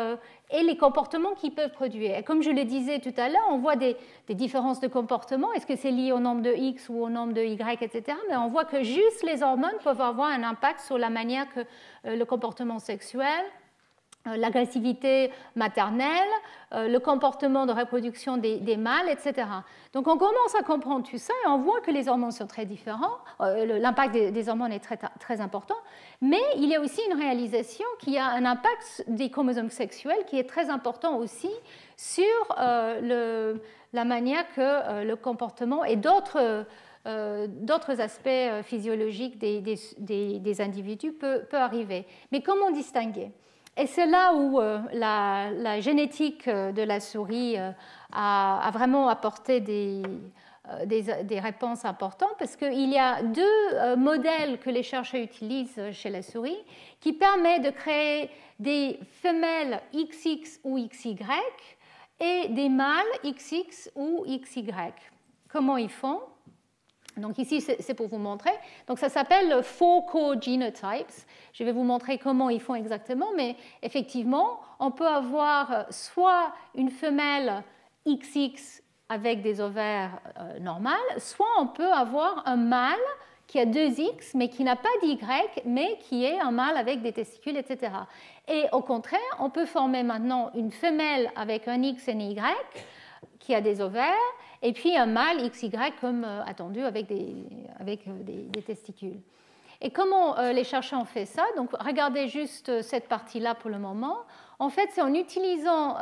les comportements qu'ils peuvent produire. Et comme je le disais tout à l'heure, on voit des différences de comportement. Est-ce que c'est lié au nombre de X ou au nombre de Y, etc. Mais on voit que juste les hormones peuvent avoir un impact sur la manière que le comportement sexuel, l'agressivité maternelle, le comportement de reproduction des mâles, etc. Donc on commence à comprendre tout ça et on voit que les hormones sont très différents, l'impact des hormones est très, très important, mais il y a aussi une réalisation qu'il y a un impact des chromosomes sexuels qui est très important aussi sur la manière que le comportement et d'autres aspects physiologiques des individus peut arriver. Mais comment distinguer ? Et c'est là où la génétique de la souris a vraiment apporté des réponses importantes, parce qu'il y a deux modèles que les chercheurs utilisent chez la souris qui permettent de créer des femelles XX ou XY et des mâles XX ou XY. Comment ils font ? Donc ici, c'est pour vous montrer. Donc ça s'appelle four core genotypes. Je vais vous montrer comment ils font exactement, mais effectivement, on peut avoir soit une femelle XX avec des ovaires normaux, soit on peut avoir un mâle qui a deux X, mais qui n'a pas d'Y, mais qui est un mâle avec des testicules, etc. Et au contraire, on peut former maintenant une femelle avec un X et un Y qui a des ovaires, et puis un mâle XY comme attendu avec des testicules. Et comment les chercheurs ont fait ça ? Donc regardez juste cette partie-là pour le moment. En fait, c'est en utilisant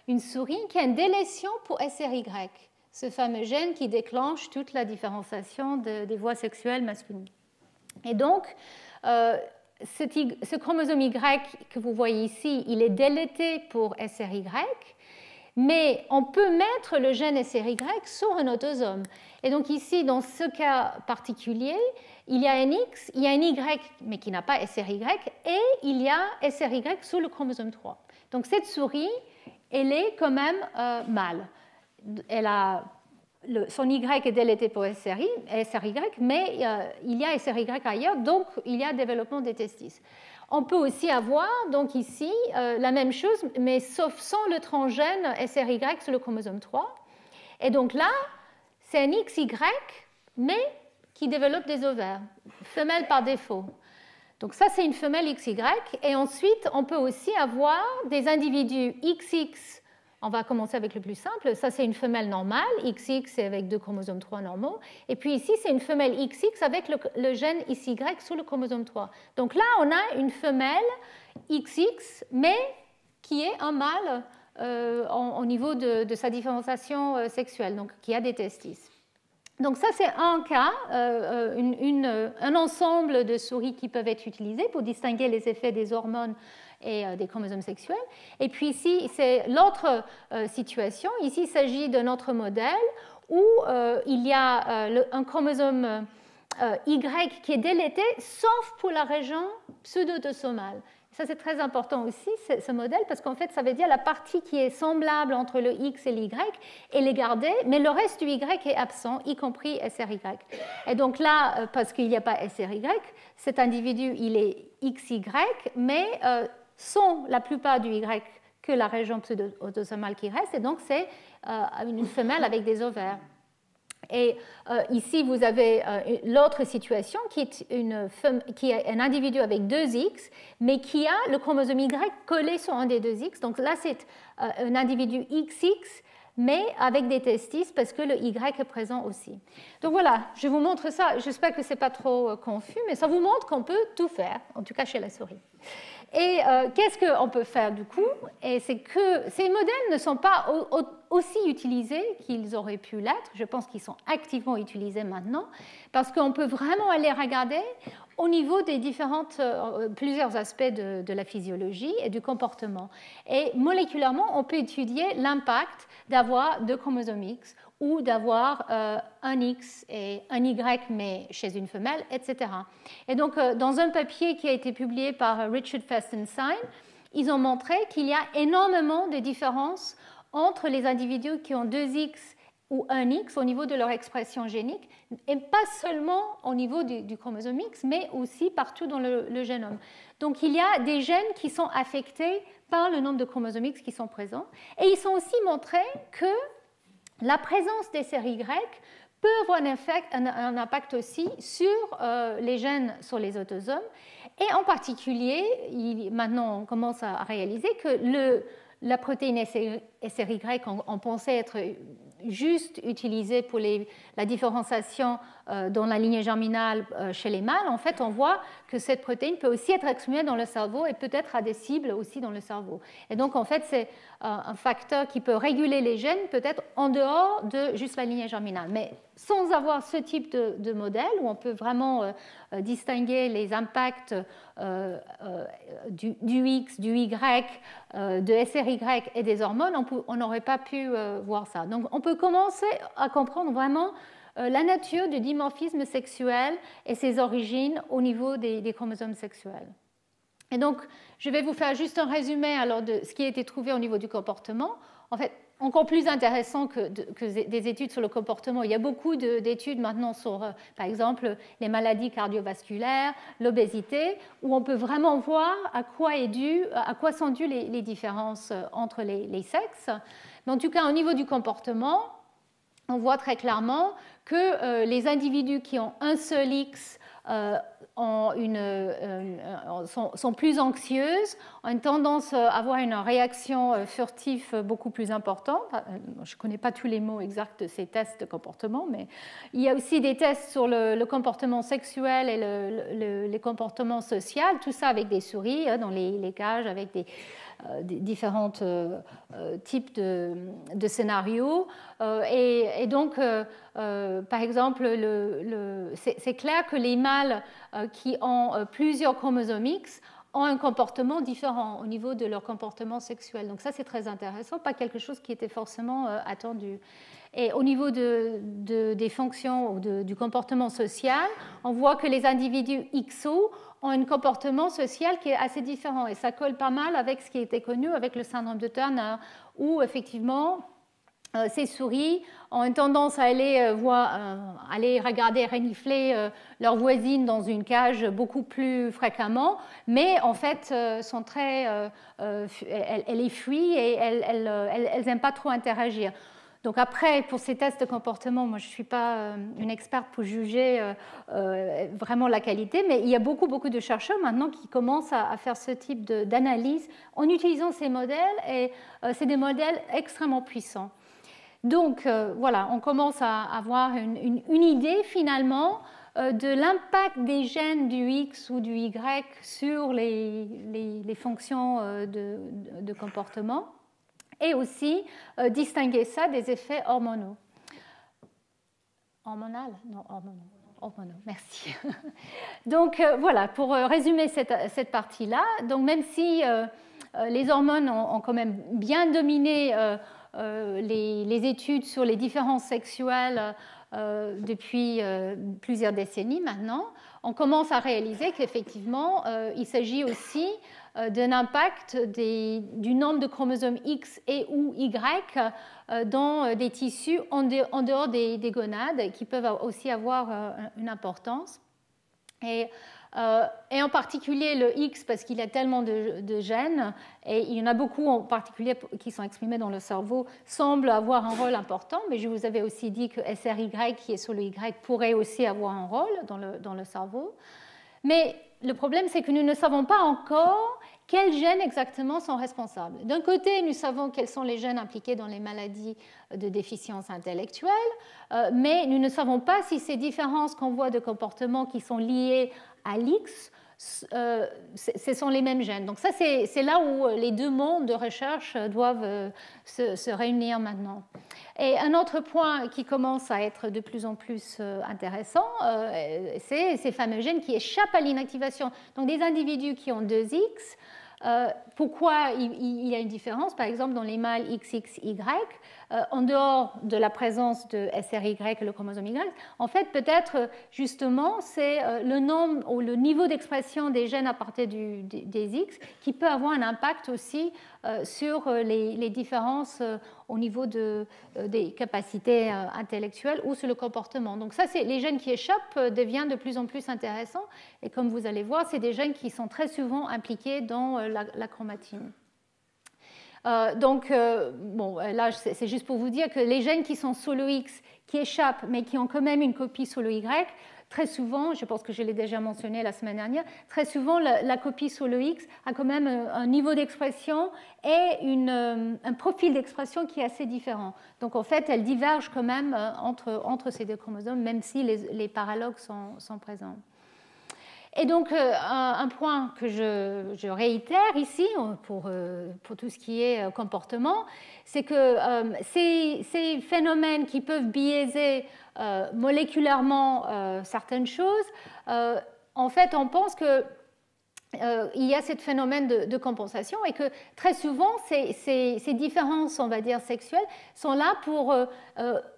une souris qui a une délétion pour SRY, ce fameux gène qui déclenche toute la différenciation des voies sexuelles masculines. Et donc, ce chromosome Y que vous voyez ici, il est délété pour SRY, mais on peut mettre le gène SRY sur un autosome. Et donc ici, dans ce cas particulier, il y a un X, il y a un Y, mais qui n'a pas SRY, et il y a SRY sur le chromosome 3. Donc cette souris, elle est quand même mâle. Son Y est délété pour SRY, mais il y a SRY ailleurs, donc il y a développement des testis. On peut aussi avoir, donc ici, la même chose, mais sauf sans le transgène SRY sur le chromosome 3. Et donc là, c'est un XY, mais qui développe des ovaires, femelle par défaut. Donc ça, c'est une femelle XY. Et ensuite, on peut aussi avoir des individus XX. On va commencer avec le plus simple. Ça, c'est une femelle normale, XX, c'est avec deux chromosomes 3 normaux. Et puis ici, c'est une femelle XX avec le gène XY sur le chromosome 3. Donc là, on a une femelle XX, mais qui est un mâle au niveau de sa différenciation sexuelle, donc qui a des testis. Donc ça, c'est un cas, un ensemble de souris qui peuvent être utilisées pour distinguer les effets des hormones et des chromosomes sexuels. Et puis ici, c'est l'autre situation. Ici, il s'agit d'un autre modèle où il y a un chromosome Y qui est délété, sauf pour la région pseudo-autosomale. Ça, c'est très important aussi, ce modèle, parce qu'en fait, ça veut dire la partie qui est semblable entre le X et l'Y, elle est gardée, mais le reste du Y est absent, y compris SRY. Et donc là, parce qu'il n'y a pas SRY, cet individu, il est XY, mais sans la plupart du Y que la région pseudo-autosomale qui reste, et donc c'est une femelle avec des ovaires. Et ici, vous avez l'autre situation qui est un individu avec deux X, mais qui a le chromosome Y collé sur un des deux X. Donc là, c'est un individu XX, mais avec des testis, parce que le Y est présent aussi. Donc voilà, je vous montre ça. J'espère que ce n'est pas trop confus, mais ça vous montre qu'on peut tout faire, en tout cas chez la souris. Et qu'est-ce qu'on peut faire du coup? Et c'est que ces modèles ne sont pas aussi utilisés qu'ils auraient pu l'être. Je pense qu'ils sont activement utilisés maintenant parce qu'on peut vraiment aller regarder au niveau des plusieurs aspects de la physiologie et du comportement. Et moléculairement, on peut étudier l'impact d'avoir deux chromosomes X ou d'avoir un X et un Y, mais chez une femelle, etc. Et donc, dans un papier qui a été publié par Richard Festenstein, ils ont montré qu'il y a énormément de différences entre les individus qui ont 2X ou un X au niveau de leur expression génique, et pas seulement au niveau du chromosome X, mais aussi partout dans le génome. Donc, il y a des gènes qui sont affectés par le nombre de chromosomes X qui sont présents. Et ils ont aussi montré que la présence des SRY peut avoir un impact aussi sur les gènes sur les autosomes. Et en particulier, maintenant on commence à réaliser que la protéine SRY, on pensait être juste utilisée pour la différenciation dans la lignée germinale chez les mâles. En fait, on voit que cette protéine peut aussi être exprimée dans le cerveau et peut-être à des cibles aussi dans le cerveau. Et donc, en fait, c'est un facteur qui peut réguler les gènes peut-être en dehors de juste la lignée germinale. Mais sans avoir ce type de modèle où on peut vraiment distinguer les impacts du X, du Y, de SRY et des hormones, on n'aurait pas pu voir ça. Donc on peut commencer à comprendre vraiment la nature du dimorphisme sexuel et ses origines au niveau des chromosomes sexuels. Et donc, je vais vous faire juste un résumé alors de ce qui a été trouvé au niveau du comportement. En fait, encore plus intéressant que des études sur le comportement. Il y a beaucoup d'études maintenant sur, par exemple, les maladies cardiovasculaires, l'obésité, où on peut vraiment voir à quoi sont dues les différences entre les sexes. Mais en tout cas, au niveau du comportement, on voit très clairement que les individus qui ont un seul X sont plus anxieuses, ont une tendance à avoir une réaction furtive beaucoup plus importante. Je ne connais pas tous les mots exacts de ces tests de comportement, mais il y a aussi des tests sur le comportement sexuel et les comportements sociaux, tout ça avec des souris dans les cages, avec des différents types de scénarios. Et donc, par exemple, c'est clair que les mâles qui ont plusieurs chromosomes X ont un comportement différent au niveau de leur comportement sexuel. Donc ça, c'est très intéressant, pas quelque chose qui était forcément attendu. Et au niveau des fonctions ou du comportement social, on voit que les individus XO ont un comportement social qui est assez différent. Et ça colle pas mal avec ce qui était connu avec le syndrome de Turner, où effectivement, ces souris ont une tendance à aller regarder, renifler leurs voisines dans une cage beaucoup plus fréquemment, mais en fait, sont elles les fuient et elles n'aiment pas trop interagir. Donc après, pour ces tests de comportement, moi je ne suis pas une experte pour juger vraiment la qualité, mais il y a beaucoup de chercheurs maintenant qui commencent à faire ce type d'analyse en utilisant ces modèles, et c'est des modèles extrêmement puissants. Donc voilà, on commence à avoir une idée finalement de l'impact des gènes du X ou du Y sur les fonctions de comportement, et aussi distinguer ça des effets hormonaux. Hormonal? Non, hormonaux, merci. Donc voilà, pour résumer cette partie-là, donc même si les hormones ont quand même bien dominé les études sur les différences sexuelles depuis plusieurs décennies maintenant, on commence à réaliser qu'effectivement, il s'agit aussi d'un impact du nombre de chromosomes X et ou Y dans des tissus en dehors des gonades qui peuvent aussi avoir une importance. Et en particulier le X, parce qu'il y a tellement de gènes, et il y en a beaucoup en particulier qui sont exprimés dans le cerveau, semble avoir un rôle important, mais je vous avais aussi dit que SRY, qui est sur le Y, pourrait aussi avoir un rôle dans le cerveau. Mais le problème, c'est que nous ne savons pas encore quels gènes exactement sont responsables. D'un côté, nous savons quels sont les gènes impliqués dans les maladies de déficience intellectuelle, mais nous ne savons pas si ces différences qu'on voit de comportement qui sont liées à l'X ce sont les mêmes gènes. Donc ça, c'est là où les deux mondes de recherche doivent se réunir maintenant. Et un autre point qui commence à être de plus en plus intéressant, c'est ces fameux gènes qui échappent à l'inactivation. Donc des individus qui ont 2X, pourquoi il y a une différence? Par exemple, dans les mâles XXY, en dehors de la présence de SRY et le chromosome Y, en fait, peut-être justement, c'est le nombre ou le niveau d'expression des gènes à partir des X qui peut avoir un impact aussi sur les différences au niveau des capacités intellectuelles ou sur le comportement. Donc ça, c'est les gènes qui échappent deviennent de plus en plus intéressants. Et comme vous allez voir, c'est des gènes qui sont très souvent impliqués dans la chromatine. Bon, là, c'est juste pour vous dire que les gènes qui sont sur le X, qui échappent, mais qui ont quand même une copie sur le Y, très souvent, je pense que je l'ai déjà mentionné la semaine dernière, très souvent, la copie sur le X a quand même un niveau d'expression et un profil d'expression qui est assez différent. Donc, en fait, elle diverge quand même entre ces deux chromosomes, même si les paralogues sont présents. Et donc, un point que je réitère ici pour tout ce qui est comportement, c'est que ces phénomènes qui peuvent biaiser moléculairement certaines choses, en fait, on pense qu'il y a ce phénomène de compensation et que très souvent, ces différences, on va dire, sexuelles sont là pour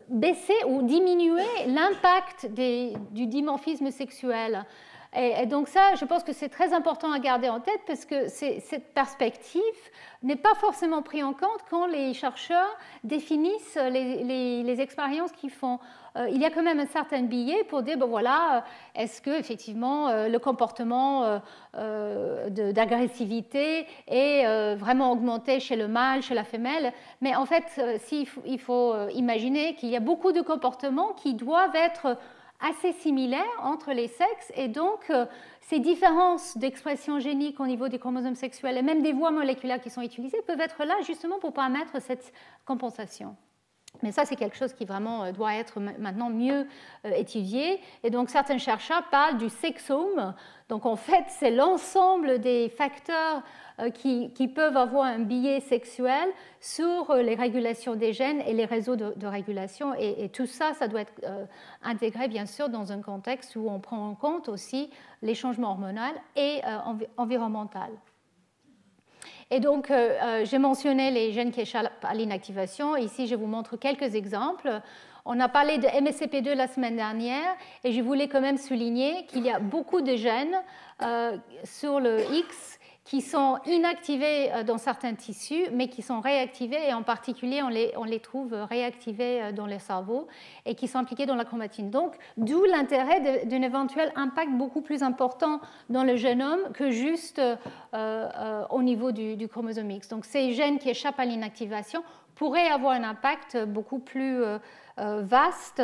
baisser ou diminuer l'impact du dimorphisme sexuel. Et donc ça, je pense que c'est très important à garder en tête parce que cette perspective n'est pas forcément prise en compte quand les chercheurs définissent les expériences qu'ils font. Il y a quand même un certain biais pour dire, ben voilà, est-ce que effectivement le comportement d'agressivité est vraiment augmenté chez le mâle, chez la femelle. Mais en fait, il faut imaginer qu'il y a beaucoup de comportements qui doivent être assez similaires entre les sexes et donc ces différences d'expression génique au niveau des chromosomes sexuels et même des voies moléculaires qui sont utilisées peuvent être là justement pour permettre cette compensation. Mais ça, c'est quelque chose qui vraiment doit être maintenant mieux étudié. Et donc, certains chercheurs parlent du sexome. Donc, en fait, c'est l'ensemble des facteurs qui peuvent avoir un biais sexuel sur les régulations des gènes et les réseaux de régulation. Et tout ça, ça doit être intégré, bien sûr, dans un contexte où on prend en compte aussi les changements hormonaux et environnementaux. Et donc, j'ai mentionné les gènes qui échappent à l'inactivation. Ici, je vous montre quelques exemples. On a parlé de MSCP2 la semaine dernière, et je voulais quand même souligner qu'il y a beaucoup de gènes sur le X qui sont inactivés dans certains tissus, mais qui sont réactivés, et en particulier, on les trouve réactivés dans le cerveau, et qui sont impliqués dans la chromatine. Donc, d'où l'intérêt d'un éventuel impact beaucoup plus important dans le génome que juste au niveau du chromosome X. Donc, ces gènes qui échappent à l'inactivation pourraient avoir un impact beaucoup plus vaste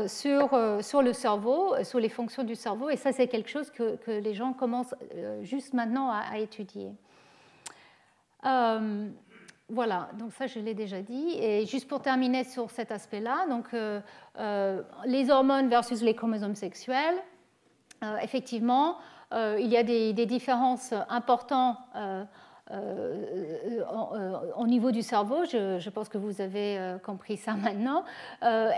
sur le cerveau, sur les fonctions du cerveau, et ça c'est quelque chose que les gens commencent juste maintenant à étudier. Voilà, donc ça je l'ai déjà dit. Et juste pour terminer sur cet aspect-là, donc les hormones versus les chromosomes sexuels, effectivement, il y a des différences importantes au niveau du cerveau, je pense que vous avez compris ça maintenant,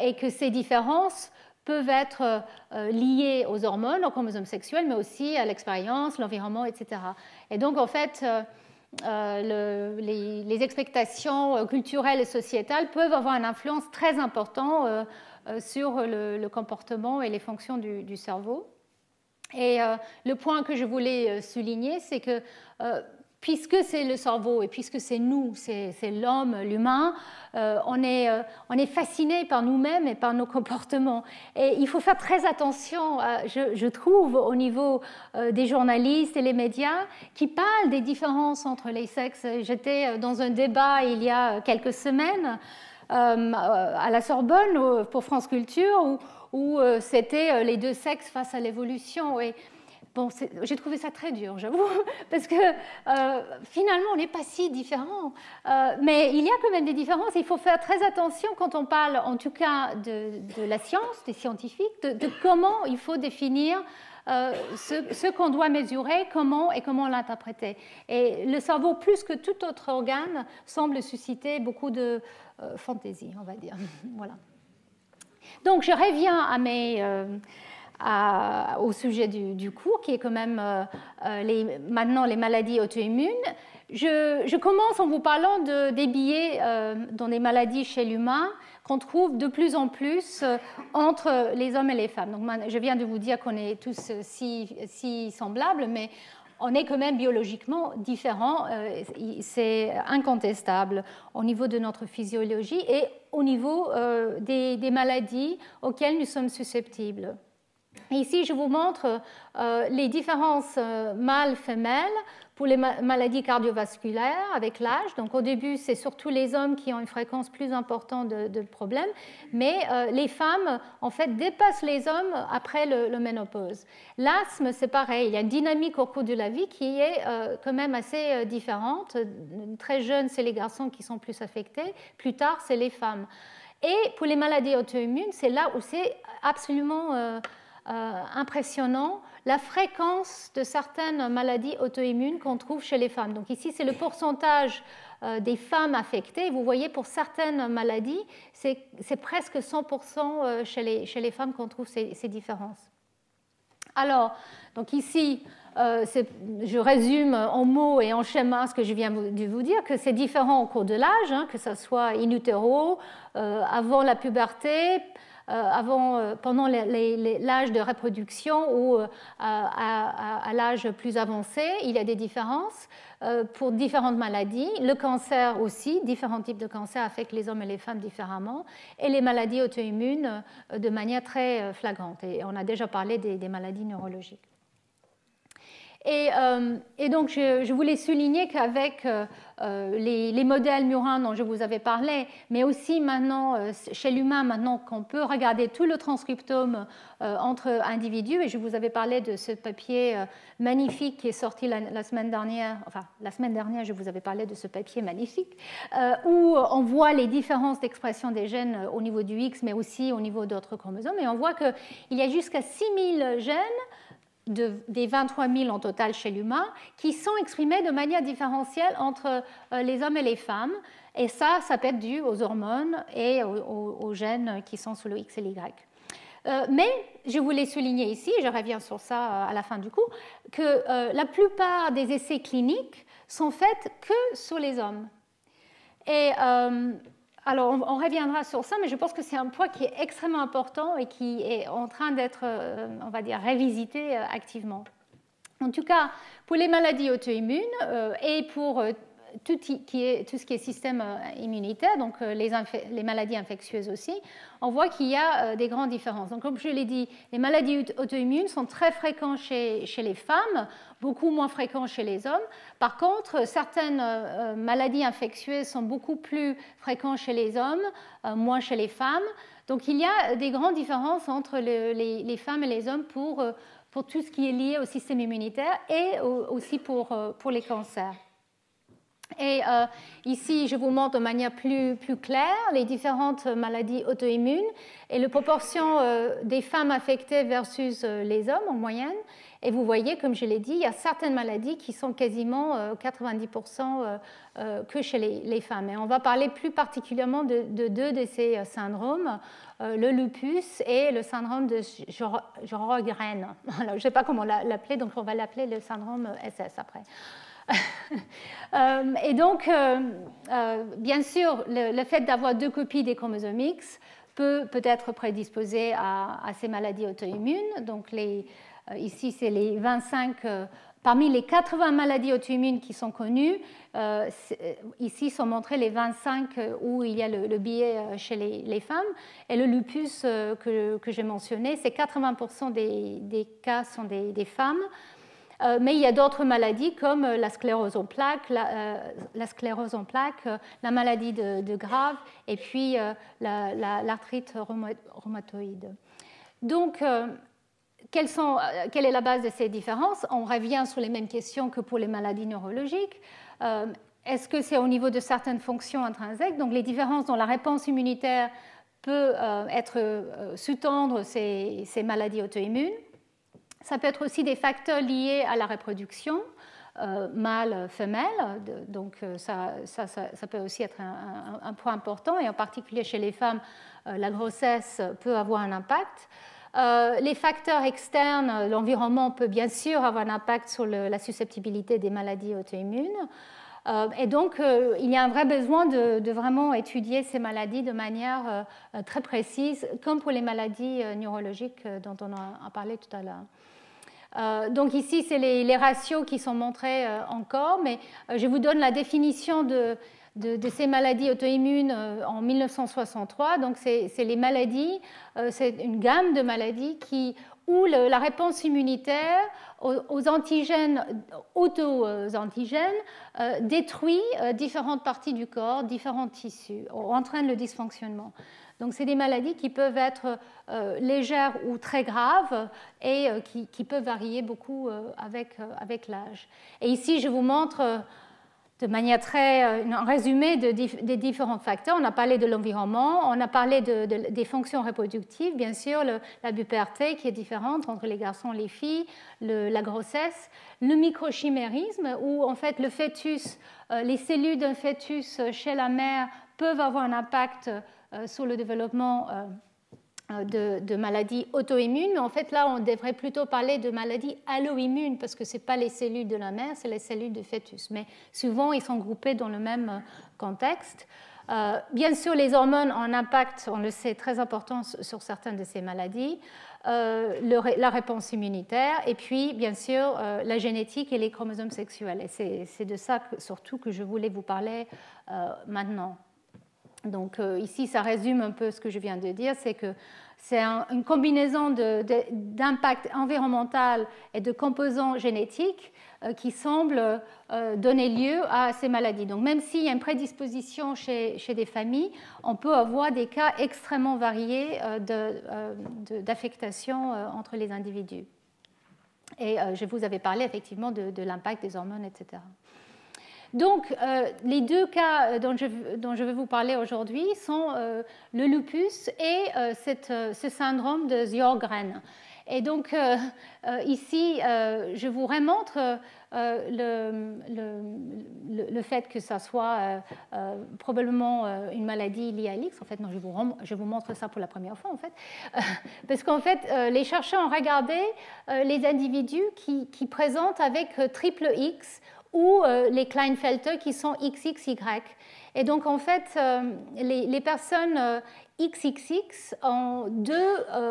et que ces différences peuvent être liées aux hormones, aux chromosomes sexuels, mais aussi à l'expérience, l'environnement, etc. Et donc, en fait, les expectations culturelles et sociétales peuvent avoir une influence très importante sur le comportement et les fonctions du cerveau. Et le point que je voulais souligner, c'est que puisque c'est le cerveau et puisque c'est nous, c'est l'homme, l'humain, on est fasciné par nous-mêmes et par nos comportements. Et il faut faire très attention, je trouve, au niveau des journalistes et les médias qui parlent des différences entre les sexes. J'étais dans un débat il y a quelques semaines à la Sorbonne pour France Culture où c'était les deux sexes face à l'évolution. Et bon, j'ai trouvé ça très dur, j'avoue, parce que finalement, on n'est pas si différents. Mais il y a quand même des différences. Il faut faire très attention quand on parle, en tout cas, de la science, des scientifiques, de comment il faut définir ce qu'on doit mesurer, comment l'interpréter. Et le cerveau, plus que tout autre organe, semble susciter beaucoup de fantaisie, on va dire. Voilà. Donc, je reviens au sujet du cours, qui est quand même maintenant les maladies auto-immunes. Je commence en vous parlant des biais dans les maladies chez l'humain qu'on trouve de plus en plus entre les hommes et les femmes. Donc, je viens de vous dire qu'on est tous si semblables, mais on est quand même biologiquement différents, c'est incontestable au niveau de notre physiologie et au niveau des maladies auxquelles nous sommes susceptibles. Et ici, je vous montre les différences mâles-femelles pour les maladies cardiovasculaires avec l'âge. Donc, au début, c'est surtout les hommes qui ont une fréquence plus importante de problèmes, mais les femmes, en fait, dépassent les hommes après le ménopause. L'asthme, c'est pareil. Il y a une dynamique au cours de la vie qui est quand même assez différente. Très jeunes, c'est les garçons qui sont plus affectés. Plus tard, c'est les femmes. Et pour les maladies auto-immunes, c'est là où c'est absolument impressionnant la fréquence de certaines maladies auto-immunes qu'on trouve chez les femmes. Donc ici, c'est le pourcentage des femmes affectées. Vous voyez, pour certaines maladies, c'est presque 100% chez les femmes qu'on trouve ces différences. Alors, donc ici, je résume en mots et en schéma ce que je viens de vous dire, que c'est différent au cours de l'âge, hein, que ce soit in utero, avant la puberté, pendant l'âge de reproduction ou à l'âge plus avancé, il y a des différences pour différentes maladies. Le cancer aussi, différents types de cancers affectent les hommes et les femmes différemment, et les maladies auto-immunes de manière très flagrante. Et on a déjà parlé des maladies neurologiques. Et donc, je voulais souligner qu'avec les modèles murins dont je vous avais parlé, mais aussi maintenant, chez l'humain, maintenant qu'on peut regarder tout le transcriptome entre individus, et je vous avais parlé de ce papier magnifique qui est sorti la semaine dernière, enfin, la semaine dernière, je vous avais parlé de ce papier magnifique, où on voit les différences d'expression des gènes au niveau du X, mais aussi au niveau d'autres chromosomes, et on voit qu'il y a jusqu'à 6000 gènes, des 23 000 en total chez l'humain, qui sont exprimés de manière différentielle entre les hommes et les femmes. Et ça peut être dû aux hormones et aux gènes qui sont sous le X et l'Y. Mais je voulais souligner ici, je reviens sur ça à la fin du cours, que la plupart des essais cliniques sont faits que sur les hommes. Et alors, on reviendra sur ça, mais je pense que c'est un point qui est extrêmement important et qui est en train d'être, on va dire, révisité activement. En tout cas, pour les maladies auto-immunes et pour tout ce qui est système immunitaire, donc les maladies infectieuses aussi, on voit qu'il y a des grandes différences. Donc, comme je l'ai dit, les maladies auto-immunes sont très fréquentes chez les femmes, beaucoup moins fréquentes chez les hommes. Par contre, certaines maladies infectieuses sont beaucoup plus fréquentes chez les hommes, moins chez les femmes. Donc, il y a des grandes différences entre les femmes et les hommes pour tout ce qui est lié au système immunitaire et aussi pour les cancers. Et ici, je vous montre de manière plus claire les différentes maladies auto-immunes et la proportion des femmes affectées versus les hommes en moyenne. Et vous voyez, comme je l'ai dit, il y a certaines maladies qui sont quasiment 90% que chez les femmes. Et on va parler plus particulièrement de deux de ces syndromes, le lupus et le syndrome de Sjögren. Je ne sais pas comment l'appeler, donc on va l'appeler le syndrome SS après. Et donc, bien sûr, le fait d'avoir deux copies des chromosomes X peut être prédisposé à ces maladies auto-immunes. Donc, ici, c'est les 25, parmi les 80 maladies auto-immunes qui sont connues, ici sont montrées les 25 où il y a le biais chez les femmes. Et le lupus que j'ai mentionné, c'est 80% des cas sont des femmes. Mais il y a d'autres maladies comme la sclérose en plaques, la maladie de Grave et puis l'arthrite rhumatoïde. Donc, quelle est la base de ces différences? On revient sur les mêmes questions que pour les maladies neurologiques. Est-ce que c'est au niveau de certaines fonctions intrinsèques? Donc les différences dans la réponse immunitaire peut sous-tendre ces maladies auto-immunes. Ça peut être aussi des facteurs liés à la reproduction, mâle, femelle. Donc ça peut aussi être un point important, et en particulier chez les femmes, la grossesse peut avoir un impact. Les facteurs externes, l'environnement peut bien sûr avoir un impact sur la susceptibilité des maladies auto-immunes. Et donc, il y a un vrai besoin de vraiment étudier ces maladies de manière très précise, comme pour les maladies neurologiques dont on a parlé tout à l'heure. Donc ici, c'est les ratios qui sont montrés encore, mais je vous donne la définition de ces maladies auto-immunes en 1963. Donc, c'est les maladies, c'est une gamme de maladies où la réponse immunitaire aux antigènes, auto-antigènes, détruit différentes parties du corps, différents tissus, entraîne le dysfonctionnement. Donc, c'est des maladies qui peuvent être légères ou très graves et qui peuvent varier beaucoup avec l'âge. Et ici, je vous montre de manière un résumé des différents facteurs. On a parlé de l'environnement, on a parlé des fonctions reproductives, bien sûr, la puberté qui est différente entre les garçons et les filles, la grossesse, le microchimérisme, où en fait le fœtus, les cellules d'un fœtus chez la mère peuvent avoir un impact sur le développement de maladies auto-immunes, mais en fait là on devrait plutôt parler de maladies allo-immunes parce que ce n'est pas les cellules de la mère, c'est les cellules du fœtus, mais souvent ils sont groupés dans le même contexte. Bien sûr, les hormones ont un impact, on le sait, très important sur certaines de ces maladies, la réponse immunitaire, et puis bien sûr la génétique et les chromosomes sexuels, et c'est de ça surtout que je voulais vous parler maintenant. Donc ici, ça résume un peu ce que je viens de dire, c'est que c'est une combinaison d'impact environnemental et de composants génétiques qui semblent donner lieu à ces maladies. Donc même s'il y a une prédisposition chez des familles, on peut avoir des cas extrêmement variés d'affectation entre les individus. Et je vous avais parlé effectivement de l'impact des hormones, etc. Donc, les deux cas dont je vais vous parler aujourd'hui sont le lupus et ce syndrome de Sjögren. Et donc, ici, je vous remontre le fait que ça soit probablement une maladie liée à l'X. En fait, non, je vous montre ça pour la première fois, en fait. Parce qu'en fait, les chercheurs ont regardé les individus qui présentent avec triple X ou les Klinefelter qui sont XXY. Et donc, en fait, les personnes XXX ont 2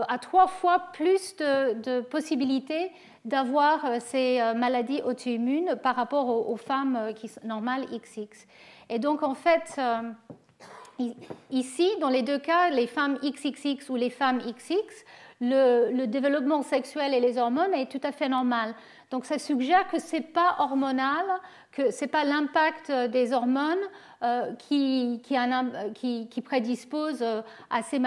à 3 fois plus de possibilités d'avoir ces maladies auto-immunes par rapport aux femmes normales XX. Et donc, en fait, ici, dans les deux cas, les femmes XXX ou les femmes XX, le développement sexuel et les hormones est tout à fait normal. Donc ça suggère que ce n'est pas hormonal, que ce n'est pas l'impact des hormones qui prédispose à ces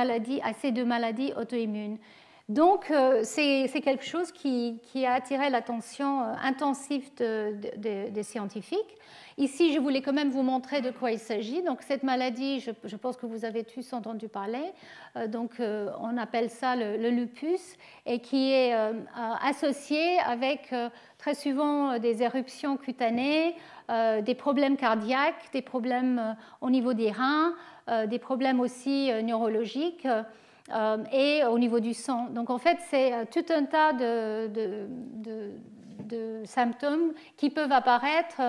deux maladies auto-immunes. Donc c'est quelque chose qui a attiré l'attention intensive des scientifiques. Ici, je voulais quand même vous montrer de quoi il s'agit. Donc cette maladie, je pense que vous avez tous entendu parler. On appelle ça le lupus et qui est associé avec très souvent des éruptions cutanées, des problèmes cardiaques, des problèmes au niveau des reins, des problèmes aussi neurologiques et au niveau du sang. Donc en fait, c'est tout un tas de symptômes qui peuvent apparaître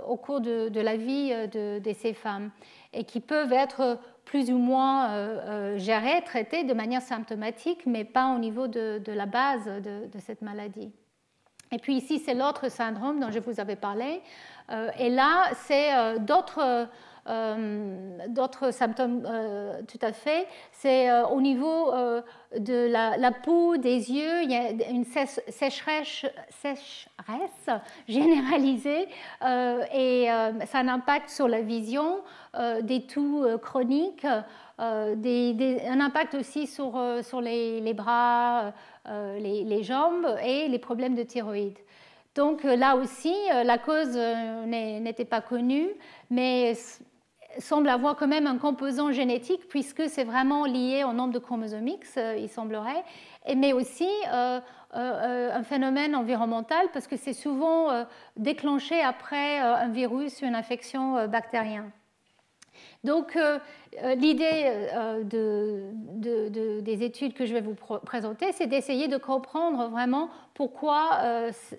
au cours de la vie de ces femmes et qui peuvent être plus ou moins gérés, traités de manière symptomatique, mais pas au niveau de la base de cette maladie. Et puis ici, c'est l'autre syndrome dont je vous avais parlé. Et là, c'est d'autres d'autres symptômes tout à fait. C'est au niveau de la peau, des yeux, il y a une sécheresse généralisée et ça a un impact sur la vision, des toux chroniques, un impact aussi sur les bras, les jambes et les problèmes de thyroïde. Donc là aussi, la cause n'était pas connue, mais semble avoir quand même un composant génétique puisque c'est vraiment lié au nombre de chromosomes X, il semblerait, mais aussi un phénomène environnemental parce que c'est souvent déclenché après un virus ou une infection bactérienne. Donc, l'idée des études que je vais vous présenter, c'est d'essayer de comprendre vraiment pourquoi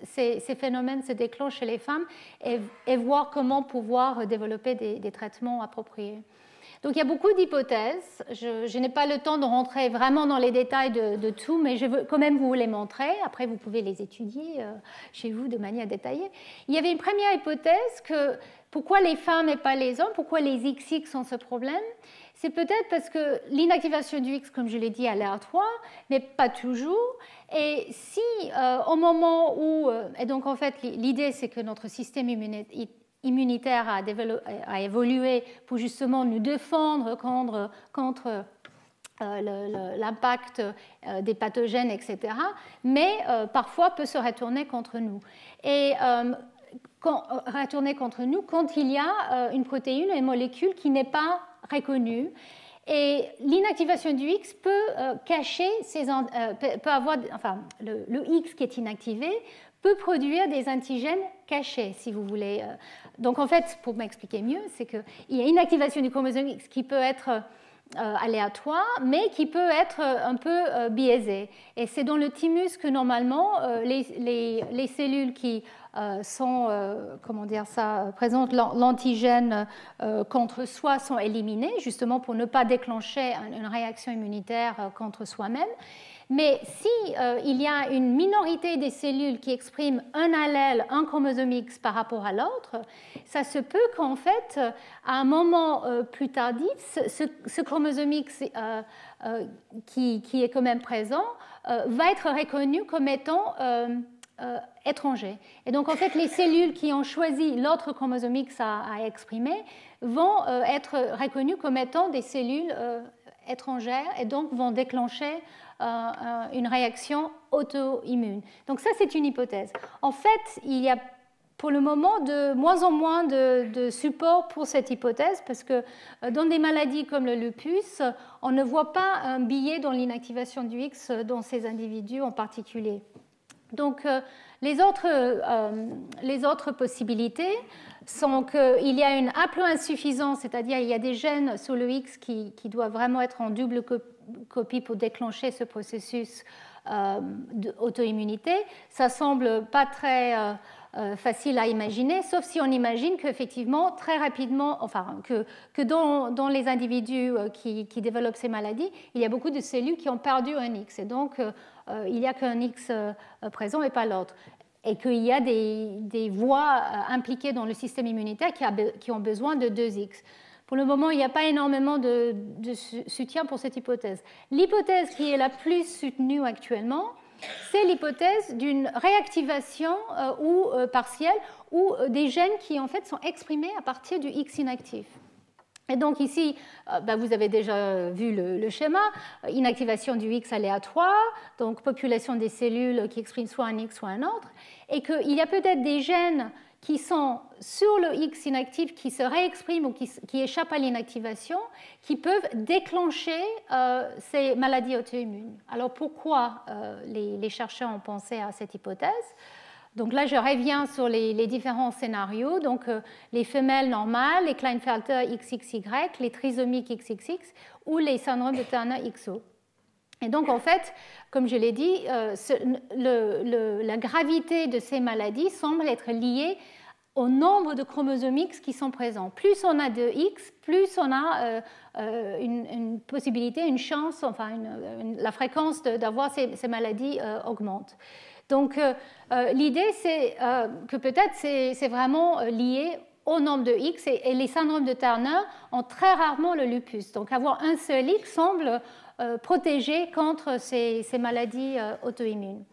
ces phénomènes se déclenchent chez les femmes et voir comment pouvoir développer des traitements appropriés. Donc, il y a beaucoup d'hypothèses. Je n'ai pas le temps de rentrer vraiment dans les détails de tout, mais je veux quand même vous les montrer. Après, vous pouvez les étudier chez vous de manière détaillée. Il y avait une première hypothèse que pourquoi les femmes et pas les hommes, pourquoi les XX ont ce problème? C'est peut-être parce que l'inactivation du X, comme je l'ai dit, est aléatoire, mais pas toujours. Et si au moment où... et donc, en fait, l'idée, c'est que notre système immunitaire a évolué pour justement nous défendre contre l'impact des pathogènes, etc., mais parfois peut se retourner contre nous. Et retourner contre nous quand il y a une protéine, une molécule qui n'est pas reconnue. Et l'inactivation du X peut cacher peut avoir, enfin, le X qui est inactivé peut produire des antigènes cachés, si vous voulez. Donc, en fait, pour m'expliquer mieux, c'est qu'il y a une activation du chromosome X qui peut être aléatoire, mais qui peut être un peu biaisée. Et c'est dans le thymus que, normalement, les cellules qui présentent l'antigène contre soi sont éliminées, justement pour ne pas déclencher une réaction immunitaire contre soi-même. Mais si il y a une minorité des cellules qui expriment un allèle, un chromosome X par rapport à l'autre, ça se peut qu'en fait, à un moment plus tardif, ce chromosome X qui est quand même présent va être reconnu comme étant étranger. Et donc, en fait, les cellules qui ont choisi l'autre chromosome X à exprimer vont être reconnues comme étant des cellules étrangères et donc vont déclencher une réaction auto-immune. Donc ça, c'est une hypothèse. En fait, il y a pour le moment de moins en moins de support pour cette hypothèse parce que dans des maladies comme le lupus, on ne voit pas un biais dans l'inactivation du X dans ces individus en particulier. Donc les autres possibilités sont qu'il y a une haploinsuffisance, c'est-à-dire il y a des gènes sur le X qui doivent vraiment être en double copie pour déclencher ce processus d'auto-immunité. Ça semble pas très facile à imaginer, sauf si on imagine qu'effectivement, très rapidement, enfin, que dans les individus qui développent ces maladies, il y a beaucoup de cellules qui ont perdu un X. Et donc, il n'y a qu'un X présent et pas l'autre. Et qu'il y a des voies impliquées dans le système immunitaire qui ont besoin de 2X. Pour le moment, il n'y a pas énormément de soutien pour cette hypothèse. L'hypothèse qui est la plus soutenue actuellement, c'est l'hypothèse d'une réactivation ou partielle ou des gènes qui en fait sont exprimés à partir du X inactif. Et donc ici, vous avez déjà vu le schéma, inactivation du X aléatoire, donc population des cellules qui expriment soit un X soit un autre, et qu'il y a peut-être des gènes qui sont sur le X inactif, qui se réexpriment ou qui échappent à l'inactivation, qui peuvent déclencher ces maladies auto-immunes. Alors pourquoi les chercheurs ont pensé à cette hypothèse? Donc là, je reviens sur les différents scénarios. Donc les femelles normales, les Klinefelter XXY, les trisomiques XXX ou les syndromes de Turner-XO. Et donc, en fait, comme je l'ai dit, la gravité de ces maladies semble être liée au nombre de chromosomes X qui sont présents. Plus on a de X, plus on a une possibilité, une chance, enfin la fréquence d'avoir ces maladies augmente. Donc, l'idée, c'est que peut-être c'est vraiment lié au nombre de X, et les syndromes de Turner ont très rarement le lupus. Donc avoir un seul X semble protéger contre ces maladies auto-immunes.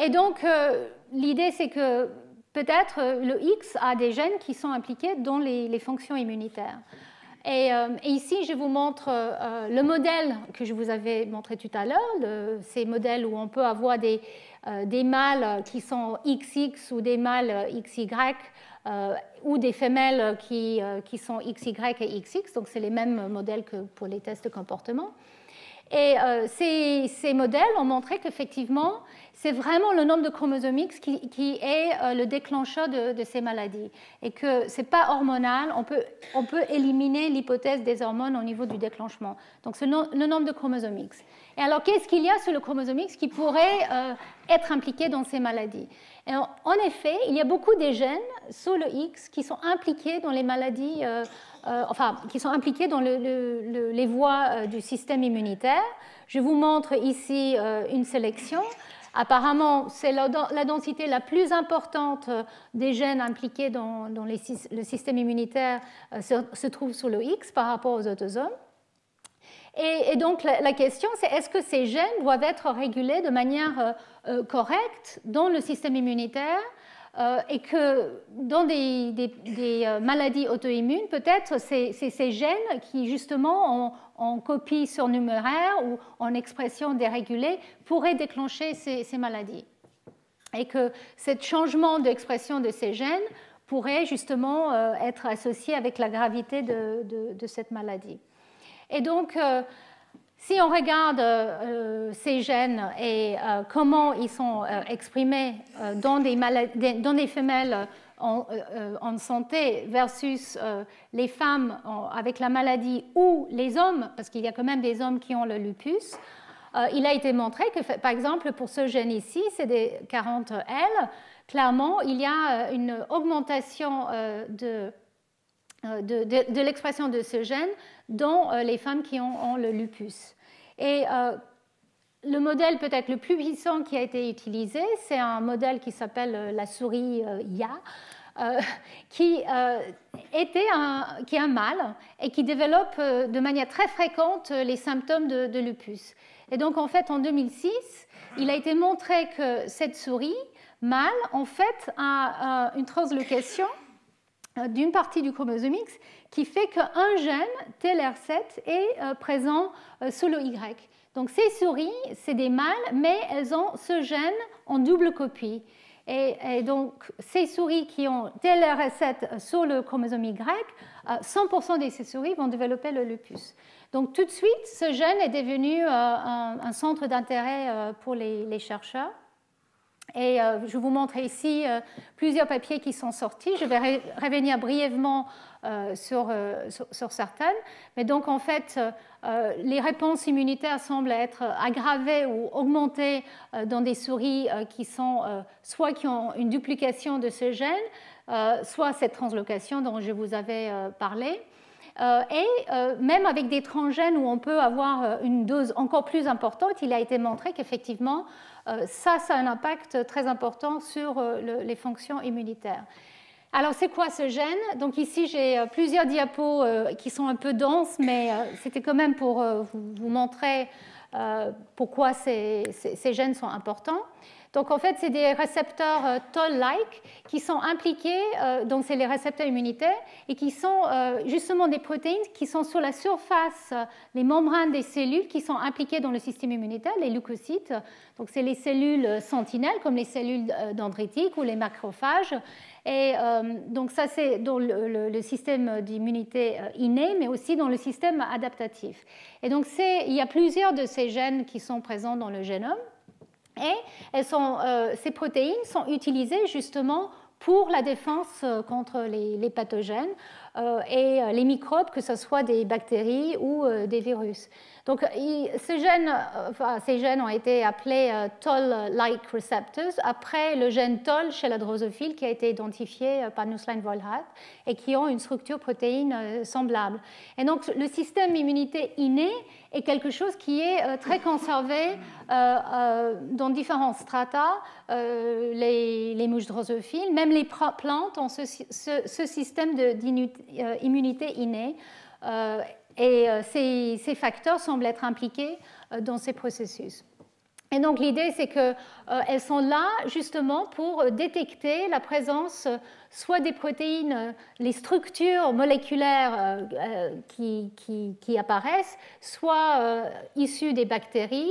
Et donc l'idée c'est que peut-être le X a des gènes qui sont impliqués dans les fonctions immunitaires. Et ici, je vous montre le modèle que je vous avais montré tout à l'heure, ces modèles où on peut avoir des mâles qui sont XX ou des mâles XY ou des femelles qui sont XY et XX. Donc, c'est les mêmes modèles que pour les tests de comportement. Et ces modèles ont montré qu'effectivement, c'est vraiment le nombre de chromosomes X qui est le déclencheur de ces maladies. Et que ce n'est pas hormonal, on peut éliminer l'hypothèse des hormones au niveau du déclenchement. Donc c'est le nombre de chromosomes X. Et alors, qu'est-ce qu'il y a sur le chromosome X qui pourrait être impliqué dans ces maladies? Et en effet, il y a beaucoup de gènes sur le X qui sont impliqués dans les maladies, qui sont impliqués dans les voies du système immunitaire. Je vous montre ici une sélection. Apparemment, c'est la densité la plus importante des gènes impliqués dans le système immunitaire se trouve sur le X par rapport aux autosomes. Et donc la question, c'est est-ce que ces gènes doivent être régulés de manière correcte dans le système immunitaire et que dans des maladies auto-immunes, peut-être ces gènes qui justement en copie surnuméraire ou en expression dérégulée pourraient déclencher ces maladies. Et que ce changement d'expression de ces gènes pourrait justement être associé avec la gravité de cette maladie. Et donc, si on regarde ces gènes et comment ils sont exprimés dans des femelles en santé versus les femmes avec la maladie ou les hommes, parce qu'il y a quand même des hommes qui ont le lupus, il a été montré que, par exemple, pour ce gène ici, c'est des 40L, clairement, il y a une augmentation de l'expression de ce gène dans les femmes qui ont le lupus. Et le modèle peut-être le plus puissant qui a été utilisé, c'est un modèle qui s'appelle la souris IA, qui est un mâle et qui développe de manière très fréquente les symptômes de lupus. Et donc en fait en 2006, il a été montré que cette souris mâle en fait a une translocation d'une partie du chromosome X qui fait qu'un gène, TLR7, est présent sur le Y. Donc ces souris, c'est des mâles, mais elles ont ce gène en double copie. Et donc ces souris qui ont TLR7 sur le chromosome Y, 100% de ces souris vont développer le lupus. Donc tout de suite, ce gène est devenu un centre d'intérêt pour les chercheurs. Et je vous montre ici plusieurs papiers qui sont sortis. Je vais revenir brièvement sur certaines. Mais donc, en fait, les réponses immunitaires semblent être aggravées ou augmentées dans des souris soit qui ont une duplication de ce gène, soit cette translocation dont je vous avais parlé. Et même avec des transgènes où on peut avoir une dose encore plus importante, il a été montré qu'effectivement, ça a un impact très important sur les fonctions immunitaires. Alors, c'est quoi ce gène? Donc ici, j'ai plusieurs diapos qui sont un peu denses, mais c'était quand même pour vous montrer pourquoi ces gènes sont importants. Donc, en fait, c'est des récepteurs Toll-like qui sont impliqués, donc c'est les récepteurs immunitaires, et qui sont justement des protéines qui sont sur la surface, les membranes des cellules qui sont impliquées dans le système immunitaire, les leucocytes. Donc, c'est les cellules sentinelles, comme les cellules dendritiques ou les macrophages. Et donc, ça, c'est dans le système d'immunité inné, mais aussi dans le système adaptatif. Et donc, il y a plusieurs de ces gènes qui sont présents dans le génome. Et ces protéines sont utilisées justement pour la défense contre les pathogènes et les microbes, que ce soit des bactéries ou des virus. Donc, ces gènes ont été appelés Toll-like receptors après le gène Toll chez la drosophile qui a été identifié par Nusslein-Volhard et qui ont une structure protéine semblable. Et donc, le système immunité inné est quelque chose qui est très conservé dans différents strata, les mouches drosophiles, même les plantes ont ce système d'immunité innée. Et ces facteurs semblent être impliqués dans ces processus. Et donc l'idée, c'est qu'elles sont là justement pour détecter la présence soit des protéines, les structures moléculaires qui apparaissent, soit issues des bactéries,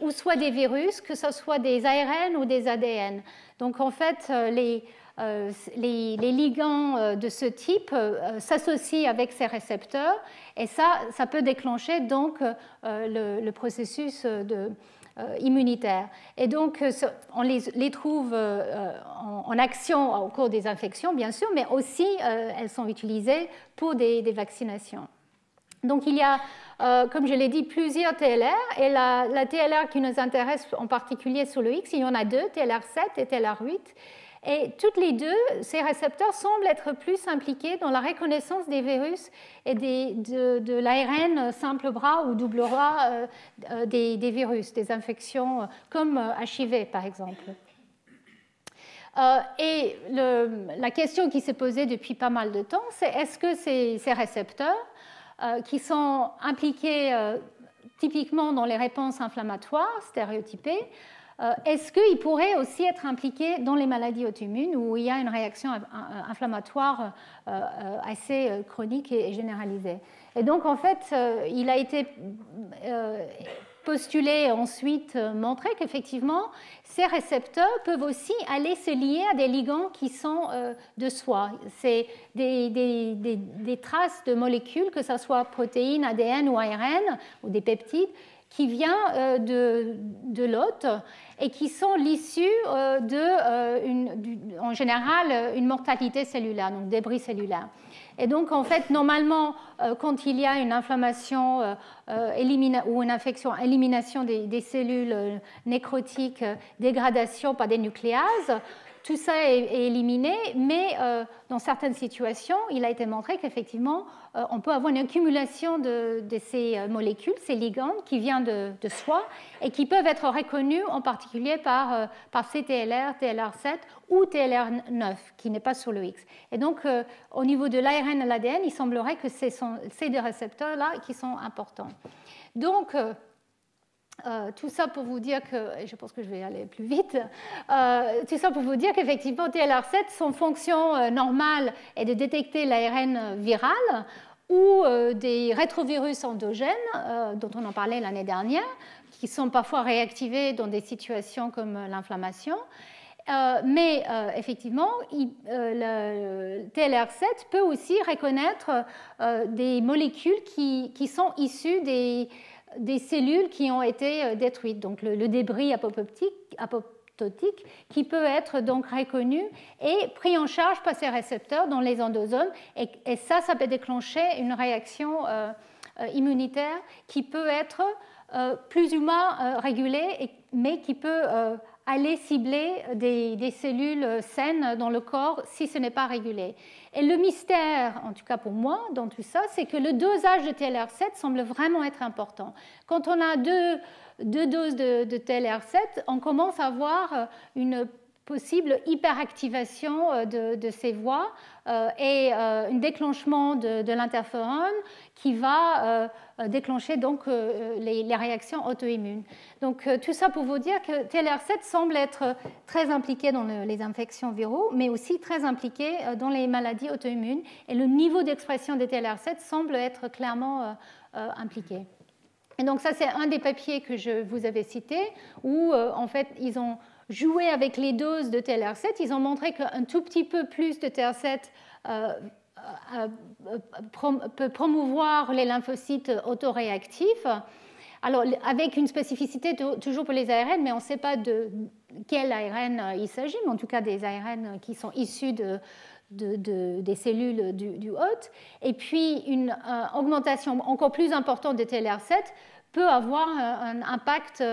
ou soit des virus, que ce soit des ARN ou des ADN. Donc en fait, les ligands de ce type s'associent avec ces récepteurs, et ça peut déclencher donc le processus immunitaire. Et donc, on les trouve en action au cours des infections, bien sûr, mais aussi elles sont utilisées pour des vaccinations. Donc, il y a, comme je l'ai dit, plusieurs TLR, et la TLR qui nous intéresse en particulier sur le X, il y en a deux, TLR7 et TLR8. Et toutes les deux, ces récepteurs semblent être plus impliqués dans la reconnaissance des virus et de l'ARN simple bras ou double bras des virus, des infections comme HIV par exemple. Et la question qui s'est posée depuis pas mal de temps, c'est est-ce que ces récepteurs qui sont impliqués typiquement dans les réponses inflammatoires stéréotypées, est-ce qu'ils pourraient aussi être impliqués dans les maladies auto-immunes où il y a une réaction inflammatoire assez chronique et généralisée? Et donc, en fait, il a été postulé ensuite, montré qu'effectivement, ces récepteurs peuvent aussi aller se lier à des ligands qui sont de soi. C'est des traces de molécules, que ce soit protéines, ADN ou ARN, ou des peptides, qui vient de l'hôte et qui sont l'issue en général, une mortalité cellulaire, donc débris cellulaires. Et donc, en fait, normalement, quand il y a une inflammation ou une infection, élimination des cellules nécrotiques, dégradation par des nucléases, tout ça est éliminé, mais dans certaines situations, il a été montré qu'effectivement, on peut avoir une accumulation de ces molécules, ces ligands qui viennent de soi et qui peuvent être reconnus en particulier par ces TLR, TLR7 ou TLR9 qui n'est pas sur le X. Et donc, au niveau de l'ARN et l'ADN, il semblerait que ces deux récepteurs-là qui sont importants. Donc, tout ça pour vous dire que, et je pense que je vais aller plus vite, tout ça pour vous dire qu'effectivement TLR7, son fonction normale est de détecter l'ARN viral ou des rétrovirus endogènes, dont on en parlait l'année dernière, qui sont parfois réactivés dans des situations comme l'inflammation. Mais effectivement, le TLR7 peut aussi reconnaître des molécules qui sont issues des cellules qui ont été détruites, donc le débris apoptotique qui peut être donc reconnu et pris en charge par ces récepteurs dans les endosomes, et ça peut déclencher une réaction immunitaire qui peut être plus ou moins régulée, mais qui peut aller cibler des cellules saines dans le corps si ce n'est pas régulé. Et le mystère, en tout cas pour moi, dans tout ça, c'est que le dosage de TLR7 semble vraiment être important. Quand on a deux doses de TLR7, on commence à avoir une possible hyperactivation de ces voies et un déclenchement de l'interférone qui va déclencher donc les réactions auto-immunes. Donc tout ça pour vous dire que TLR7 semble être très impliqué dans les infections viraux, mais aussi très impliqué dans les maladies auto-immunes, et le niveau d'expression des TLR7 semble être clairement impliqué. Et donc ça, c'est un des papiers que je vous avais cité, où en fait ils ont joué avec les doses de TLR7. Ils ont montré qu'un tout petit peu plus de TLR7 peut promouvoir les lymphocytes autoréactifs. Alors, avec une spécificité toujours pour les ARN, mais on ne sait pas de quel ARN il s'agit, mais en tout cas des ARN qui sont issus des cellules du hôte. Et puis, une augmentation encore plus importante de TLR7 peut avoir un impact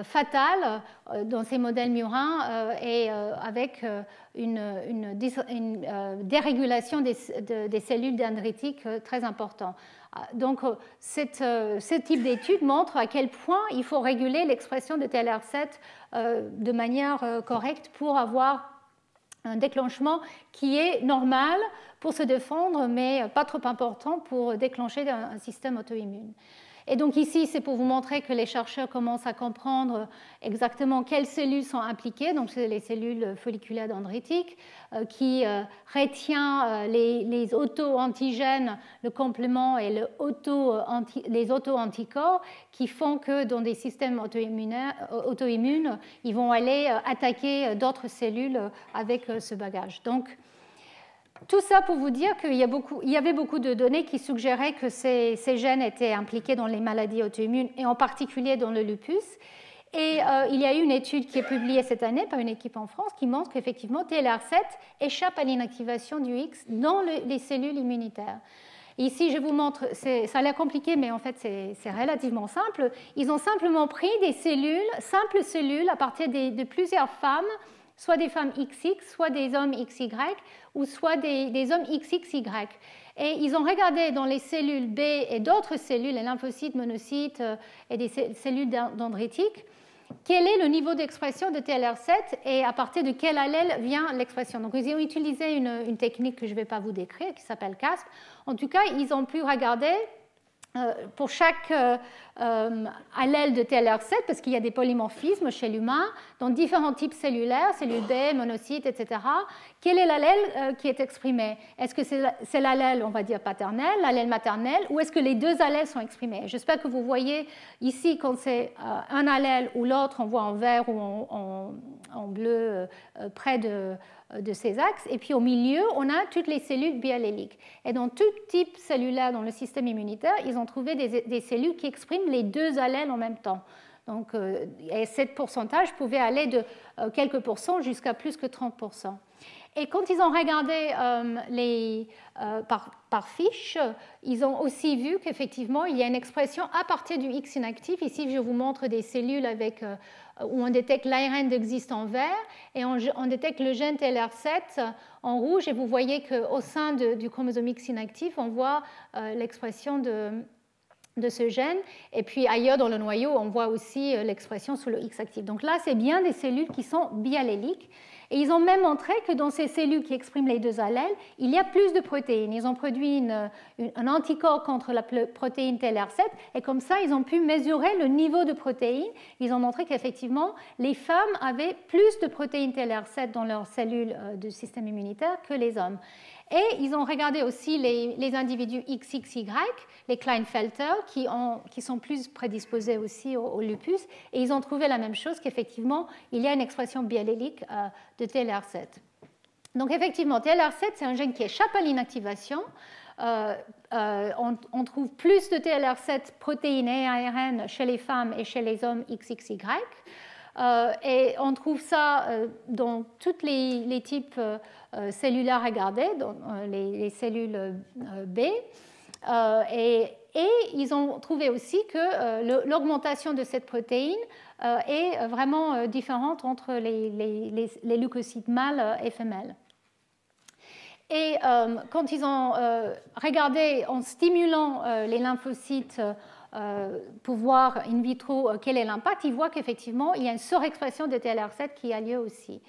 fatal dans ces modèles murins et avec une dérégulation des cellules dendritiques très importante. Donc, ce type d'étude montre à quel point il faut réguler l'expression de TLR7 de manière correcte pour avoir un déclenchement qui est normal pour se défendre, mais pas trop important pour déclencher un système auto-immune. Et donc ici, c'est pour vous montrer que les chercheurs commencent à comprendre exactement quelles cellules sont impliquées. Donc c'est les cellules folliculaires dendritiques qui retient les auto-antigènes, le complément et les auto-anticorps qui font que dans des systèmes auto-immunes, ils vont aller attaquer d'autres cellules avec ce bagage. Donc, tout ça pour vous dire qu'il y avait beaucoup de données qui suggéraient que ces gènes étaient impliqués dans les maladies auto-immunes et en particulier dans le lupus. Et il y a eu une étude qui est publiée cette année par une équipe en France qui montre qu'effectivement TLR7 échappe à l'inactivation du X dans les cellules immunitaires. Ici, je vous montre, ça a l'air compliqué, mais en fait, c'est relativement simple. Ils ont simplement pris des cellules, simples cellules, à partir de plusieurs femmes, soit des femmes XX, soit des hommes XY, ou soit des hommes XXY. Et ils ont regardé dans les cellules B et d'autres cellules, les lymphocytes, monocytes et des cellules dendritiques, quel est le niveau d'expression de TLR7 et à partir de quel allèle vient l'expression. Donc, ils ont utilisé une technique que je ne vais pas vous décrire, qui s'appelle CASP. En tout cas, ils ont pu regarder pour chaque allèle de TLR7, parce qu'il y a des polymorphismes chez l'humain, dans différents types cellulaires, cellules B, monocytes, etc. Quel est l'allèle qui est exprimé? Est-ce que c'est l'allèle, on va dire, paternel, l'allèle maternel, ou est-ce que les deux allèles sont exprimés? J'espère que vous voyez ici, quand c'est un allèle ou l'autre, on voit en vert ou en bleu près de ces axes. Et puis au milieu, on a toutes les cellules bialléliques. Et dans tout type cellulaire dans le système immunitaire, ils ont trouvé des cellules qui expriment les deux allèles en même temps. Donc, et ce pourcentage pouvait aller de quelques pourcents jusqu'à plus que 30%. Et quand ils ont regardé par fiche, ils ont aussi vu qu'effectivement, il y a une expression à partir du X inactif. Ici, je vous montre des cellules où on détecte l'ARN d'existe en vert et on détecte le gène TLR7 en rouge. Et vous voyez qu'au sein du chromosome X inactif, on voit l'expression de ce gène. Et puis ailleurs dans le noyau, on voit aussi l'expression sous le X actif. Donc là, c'est bien des cellules qui sont bialléliques. Et ils ont même montré que dans ces cellules qui expriment les deux allèles, il y a plus de protéines. Ils ont produit un anticorps contre la protéine TLR7 et comme ça, ils ont pu mesurer le niveau de protéines. Ils ont montré qu'effectivement, les femmes avaient plus de protéines TLR7 dans leurs cellules du système immunitaire que les hommes. Et ils ont regardé aussi les individus XXY, les Klinefelter, qui sont plus prédisposés aussi au lupus. Et ils ont trouvé la même chose, qu'effectivement, il y a une expression biallélique de TLR7. Donc effectivement, TLR7, c'est un gène qui échappe à l'inactivation. On trouve plus de TLR7 protéines et ARN chez les femmes et chez les hommes XXY. Et on trouve ça dans tous les types cellulaires regardés, dans les cellules B. Et ils ont trouvé aussi que l'augmentation de cette protéine est vraiment différente entre les leucocytes mâles et femelles. Et quand ils ont regardé en stimulant les lymphocytes pour voir in vitro quel est l'impact, ils voient qu'effectivement, il y a une surexpression de TLR7 qui a lieu aussi.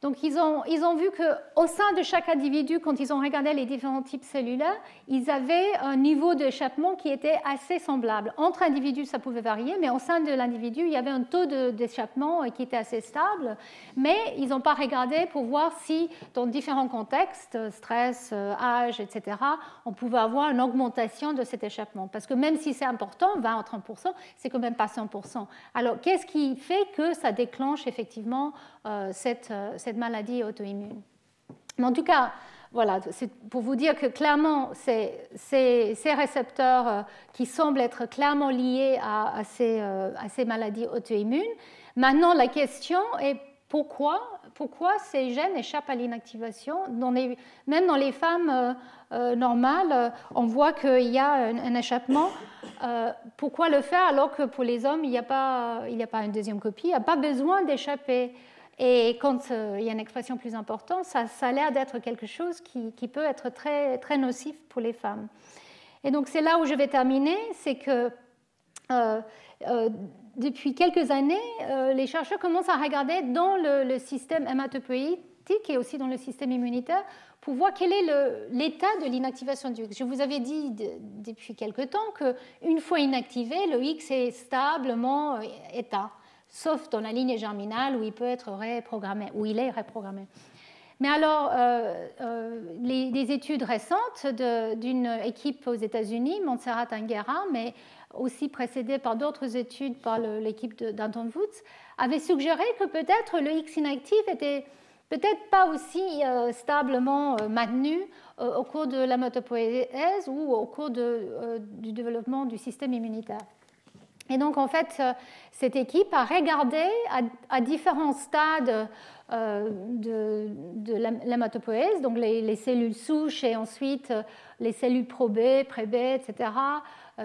Donc, ils ont vu qu'au sein de chaque individu, quand ils ont regardé les différents types cellulaires, ils avaient un niveau d'échappement qui était assez semblable. Entre individus, ça pouvait varier, mais au sein de l'individu, il y avait un taux d'échappement qui était assez stable. Mais ils n'ont pas regardé pour voir si, dans différents contextes, stress, âge, etc., on pouvait avoir une augmentation de cet échappement. Parce que même si c'est important, 20 à 30%, c'est quand même pas 100%. Alors, qu'est-ce qui fait que ça déclenche effectivement cette maladie auto-immune? Mais en tout cas, voilà, c'est pour vous dire que clairement, ces récepteurs qui semblent être clairement liés à ces maladies auto-immunes. Maintenant, la question est pourquoi ces gènes échappent à l'inactivation? Même dans les femmes normales, on voit qu'il y a un échappement. Pourquoi le faire alors que pour les hommes, il n'y a pas une deuxième copie, il n'y a pas besoin d'échapper? Et quand il y a une expression plus importante, ça a l'air d'être quelque chose qui peut être très, très nocif pour les femmes. Et donc c'est là où je vais terminer, c'est que depuis quelques années, les chercheurs commencent à regarder dans le système hématopoïétique et aussi dans le système immunitaire pour voir quel est l'état de l'inactivation du X. Je vous avais dit depuis quelque temps qu'une fois inactivé, le X est stablement éteint, sauf dans la lignée germinale où il peut être reprogrammé, où il est reprogrammé. Mais alors, des études récentes d'une équipe aux États-Unis, Montserrat Anguera, mais aussi précédée par d'autres études par l'équipe d'Anton Woods, avaient suggéré que peut-être le X inactif était peut-être pas aussi stablement maintenu au cours de l'hématopoïèse ou au cours du développement du système immunitaire. Et donc, en fait, cette équipe a regardé à différents stades de l'hématopoïèse, donc les cellules souches et ensuite les cellules pro-B, pré-B, etc.,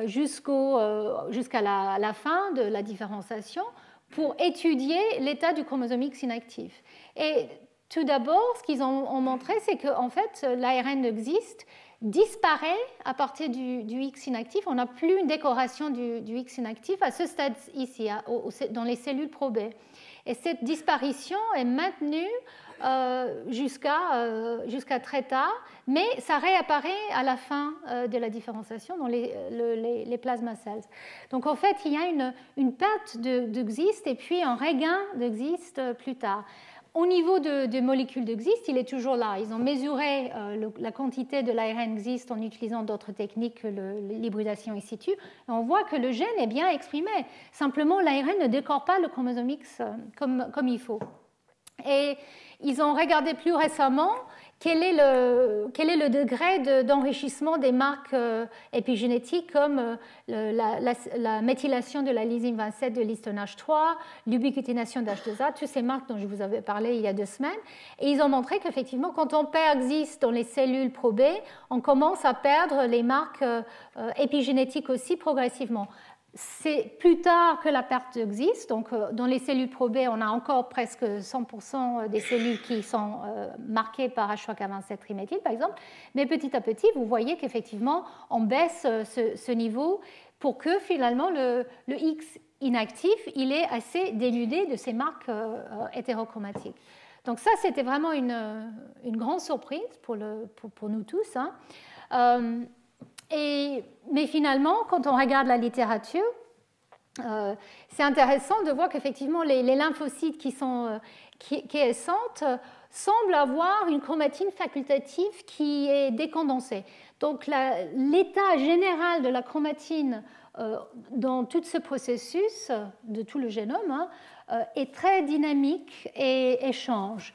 jusqu'à la fin de la différenciation, pour étudier l'état du chromosome X inactif. Et tout d'abord, ce qu'ils ont montré, c'est qu'en fait, l'ARN existe, disparaît à partir du X inactif. On n'a plus une décoration du X inactif à ce stade ici, dans les cellules pro-B. Et cette disparition est maintenue jusqu'à très tard, mais ça réapparaît à la fin de la différenciation dans les plasma cells. Donc en fait, il y a une perte d'existe et puis un regain d'existe plus tard. Au niveau des molécules d'existe, il est toujours là. Ils ont mesuré la quantité de l'ARN existe en utilisant d'autres techniques que l'hybridation in situ. Et on voit que le gène est bien exprimé. Simplement, l'ARN ne décore pas le chromosome X comme il faut. Et ils ont regardé plus récemment quel est le degré d'enrichissement des marques épigénétiques comme la méthylation de la lysine 27 de l'histone 3, l'ubiquitination d'H2A, toutes ces marques dont je vous avais parlé il y a 2 semaines. Et ils ont montré qu'effectivement, quand on perd XIS dans les cellules pro-B, on commence à perdre les marques épigénétiques aussi progressivement. C'est plus tard que la perte existe. Donc, dans les cellules pro-B, on a encore presque 100% des cellules qui sont marquées par H3K27 triméthyle, par exemple. Mais petit à petit, vous voyez qu'effectivement, on baisse ce niveau pour que finalement le X inactif, il est assez dénudé de ces marques hétérochromatiques. Donc ça, c'était vraiment une grande surprise pour nous tous. Hein. Mais finalement, quand on regarde la littérature, c'est intéressant de voir qu'effectivement, les lymphocytes quiescentes semblent avoir une chromatine facultative qui est décondensée. Donc, l'état général de la chromatine dans tout ce processus, de tout le génome, est très dynamique et change.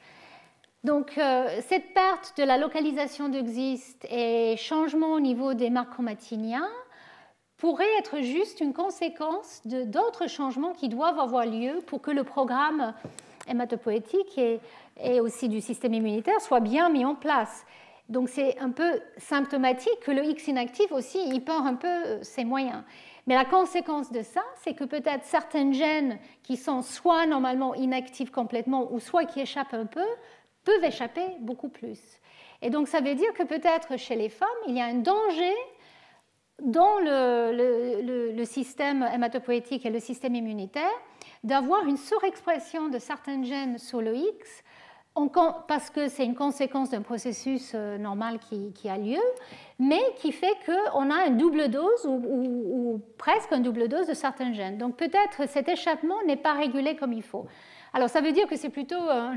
Donc, cette perte de la localisation d'existe et changement au niveau des marques chromatiniens pourrait être juste une conséquence d'autres changements qui doivent avoir lieu pour que le programme hématopoïétique et aussi du système immunitaire soit bien mis en place. Donc, c'est un peu symptomatique que le X inactif aussi, il perd un peu ses moyens. Mais la conséquence de ça, c'est que peut-être certains gènes qui sont soit normalement inactifs complètement ou soit qui échappent un peu, peuvent échapper beaucoup plus. Et donc, ça veut dire que peut-être chez les femmes, il y a un danger dans le système hématopoïétique et le système immunitaire d'avoir une surexpression de certains gènes sur le X parce que c'est une conséquence d'un processus normal qui a lieu, mais qui fait qu'on a une double dose ou presque une double dose de certains gènes. Donc, peut-être cet échappement n'est pas régulé comme il faut. Alors, ça veut dire que c'est plutôt un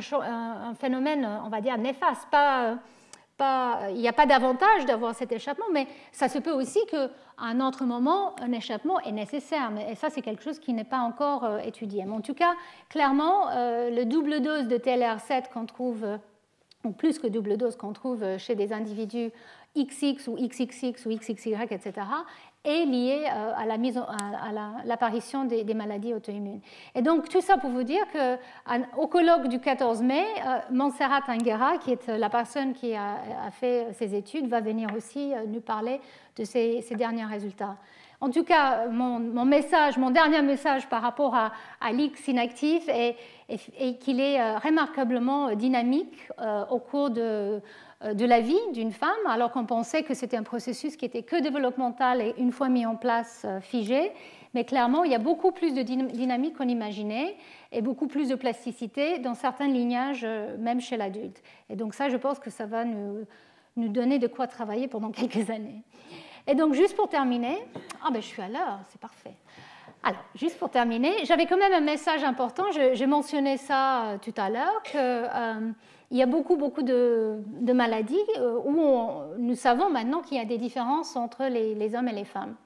phénomène, on va dire, néfaste. Il n'y a pas d'avantage d'avoir cet échappement, mais ça se peut aussi qu'à un autre moment, un échappement est nécessaire. Et ça, c'est quelque chose qui n'est pas encore étudié. Mais en tout cas, clairement, le double dose de TLR7 qu'on trouve, ou plus que double dose qu'on trouve chez des individus XX ou XXX ou XXY, etc., est lié à l'apparition des maladies auto-immunes. Et donc, tout ça pour vous dire qu'au colloque du 14 mai, Montserrat Anguera, qui est la personne qui a fait ces études, va venir aussi nous parler de ces derniers résultats. en tout cas, mon dernier message par rapport à l'X inactif est qu'il est remarquablement dynamique au cours de la vie d'une femme, alors qu'on pensait que c'était un processus qui était que développemental et une fois mis en place figé. Mais clairement, il y a beaucoup plus de dynamique qu'on imaginait et beaucoup plus de plasticité dans certains lignages, même chez l'adulte. Et donc ça, je pense que ça va nous donner de quoi travailler pendant quelques années. Et donc, juste pour terminer, je suis à l'heure, c'est parfait. Alors, juste pour terminer, j'avais quand même un message important, j'ai mentionné ça tout à l'heure, qu'il y a beaucoup de maladies où nous savons maintenant qu'il y a des différences entre les hommes et les femmes.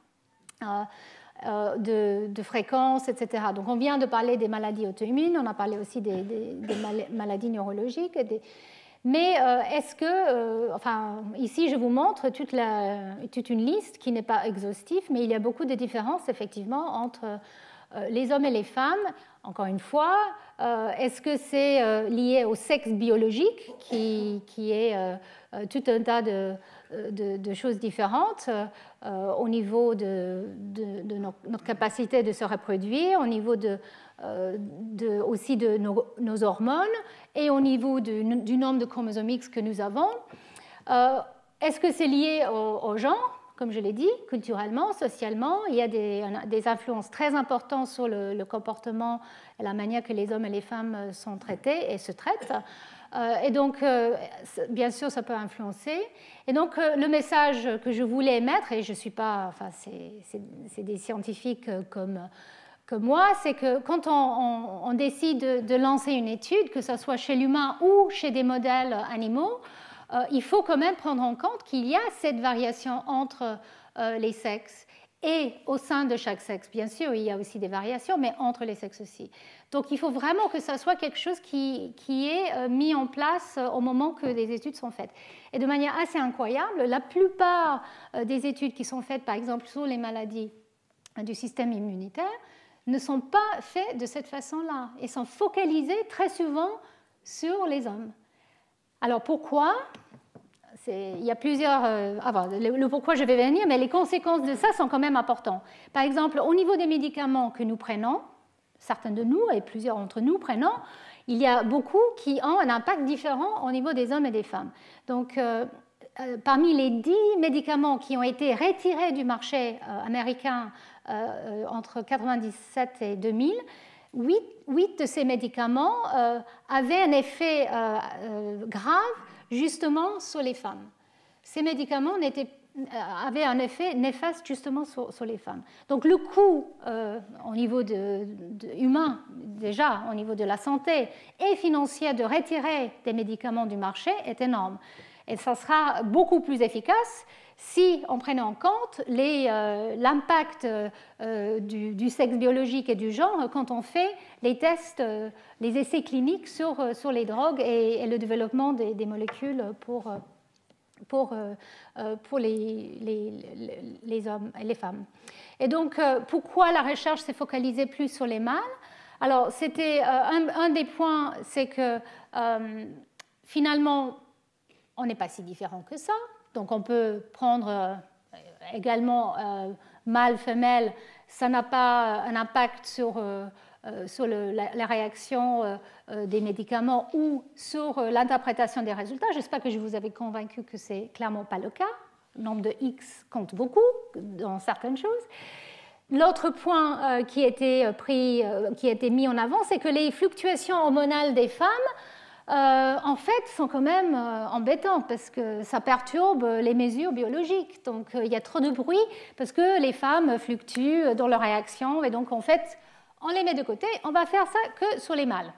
De fréquence, etc. Donc on vient de parler des maladies auto-immunes, on a parlé aussi des maladies neurologiques. Mais est-ce que, ici je vous montre toute une liste qui n'est pas exhaustive, mais il y a beaucoup de différences effectivement entre les hommes et les femmes. Encore une fois, est-ce que c'est lié au sexe biologique qui est tout un tas de choses différentes au niveau de notre capacité de se reproduire, au niveau aussi de nos hormones et au niveau du nombre de chromosomes X que nous avons. Est-ce que c'est lié au genre? Comme je l'ai dit, culturellement, socialement, il y a des influences très importantes sur le comportement et la manière que les hommes et les femmes sont traités et se traitent. Et donc, bien sûr, ça peut influencer. Et donc, le message que je voulais émettre, et je ne suis pas, c'est des scientifiques comme moi, c'est que quand on décide de lancer une étude, que ce soit chez l'humain ou chez des modèles animaux, il faut quand même prendre en compte qu'il y a cette variation entre les sexes et au sein de chaque sexe. Bien sûr, il y a aussi des variations, mais entre les sexes aussi. Donc, il faut vraiment que ça soit quelque chose qui est mis en place au moment que les études sont faites. Et de manière assez incroyable, la plupart des études qui sont faites, par exemple, sur les maladies du système immunitaire, ne sont pas faites de cette façon-là et sont focalisées très souvent sur les hommes. Alors pourquoi? Il y a plusieurs... le pourquoi je vais venir, mais les conséquences de ça sont quand même importantes. Par exemple, au niveau des médicaments que nous prenons, certains de nous et plusieurs d'entre nous prenons, il y a beaucoup qui ont un impact différent au niveau des hommes et des femmes. Donc, parmi les 10 médicaments qui ont été retirés du marché américain entre 1997 et 2000, 8 de ces médicaments avaient un effet grave justement sur les femmes. Ces médicaments avaient un effet néfaste justement sur les femmes. Donc le coût au niveau humain, déjà au niveau de la santé et financier de retirer des médicaments du marché est énorme. Et ça sera beaucoup plus efficace si on prenait en compte l'impact du sexe biologique et du genre quand on fait les tests, les essais cliniques sur les drogues et le développement des molécules pour les hommes et les femmes. Et donc, pourquoi la recherche s'est focalisée plus sur les mâles? Alors, c'était un des points, c'est que finalement, on n'est pas si différent que ça. Donc, on peut prendre également mâle, femelle. Ça n'a pas un impact sur la réaction des médicaments ou sur l'interprétation des résultats. J'espère que je vous avais convaincu que ce n'est clairement pas le cas. Le nombre de X compte beaucoup dans certaines choses. L'autre point qui a été mis en avant, c'est que les fluctuations hormonales des femmes en fait, sont quand même embêtants parce que ça perturbe les mesures biologiques. Donc, il y a trop de bruit parce que les femmes fluctuent dans leur réaction et donc, en fait, on les met de côté. On va faire ça que sur les mâles.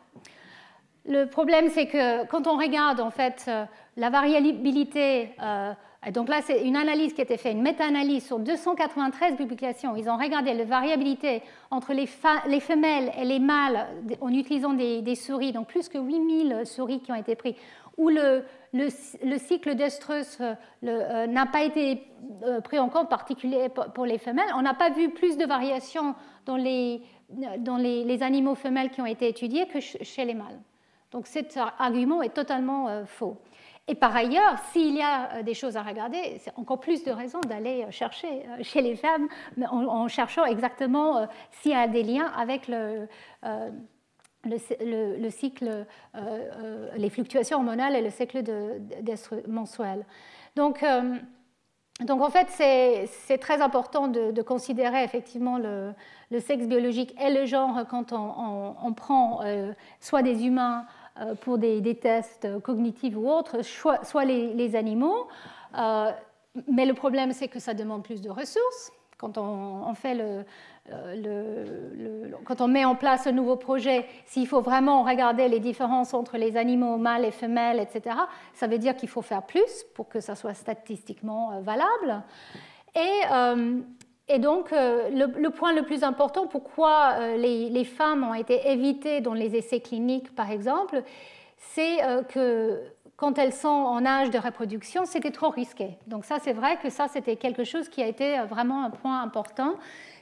Le problème, c'est que quand on regarde, en fait, la variabilité, donc là, c'est une analyse qui a été faite, une méta-analyse sur 293 publications. Ils ont regardé la variabilité entre les femelles et les mâles en utilisant des souris, donc plus que 8000 souris qui ont été prises, où le cycle d'estrus n'a pas été pris en compte, particulier pour les femelles. On n'a pas vu plus de variations dans les animaux femelles qui ont été étudiés que chez les mâles. Donc cet argument est totalement faux. Et par ailleurs, s'il y a des choses à regarder, c'est encore plus de raisons d'aller chercher chez les femmes en cherchant exactement s'il y a des liens avec le cycle, les fluctuations hormonales et le cycle mensuel. Donc en fait, c'est très important de considérer effectivement le sexe biologique et le genre quand on prend soit des humains pour des tests cognitifs ou autres, soit les animaux. Mais le problème, c'est que ça demande plus de ressources. Quand on fait quand on met en place un nouveau projet, s'il faut vraiment regarder les différences entre les animaux mâles et femelles, etc., ça veut dire qu'il faut faire plus pour que ça soit statistiquement valable. Et donc, le point le plus important, pourquoi les femmes ont été évitées dans les essais cliniques, par exemple, c'est que quand elles sont en âge de reproduction, c'était trop risqué. Donc ça, c'est vrai que ça, c'était quelque chose qui a été vraiment un point important.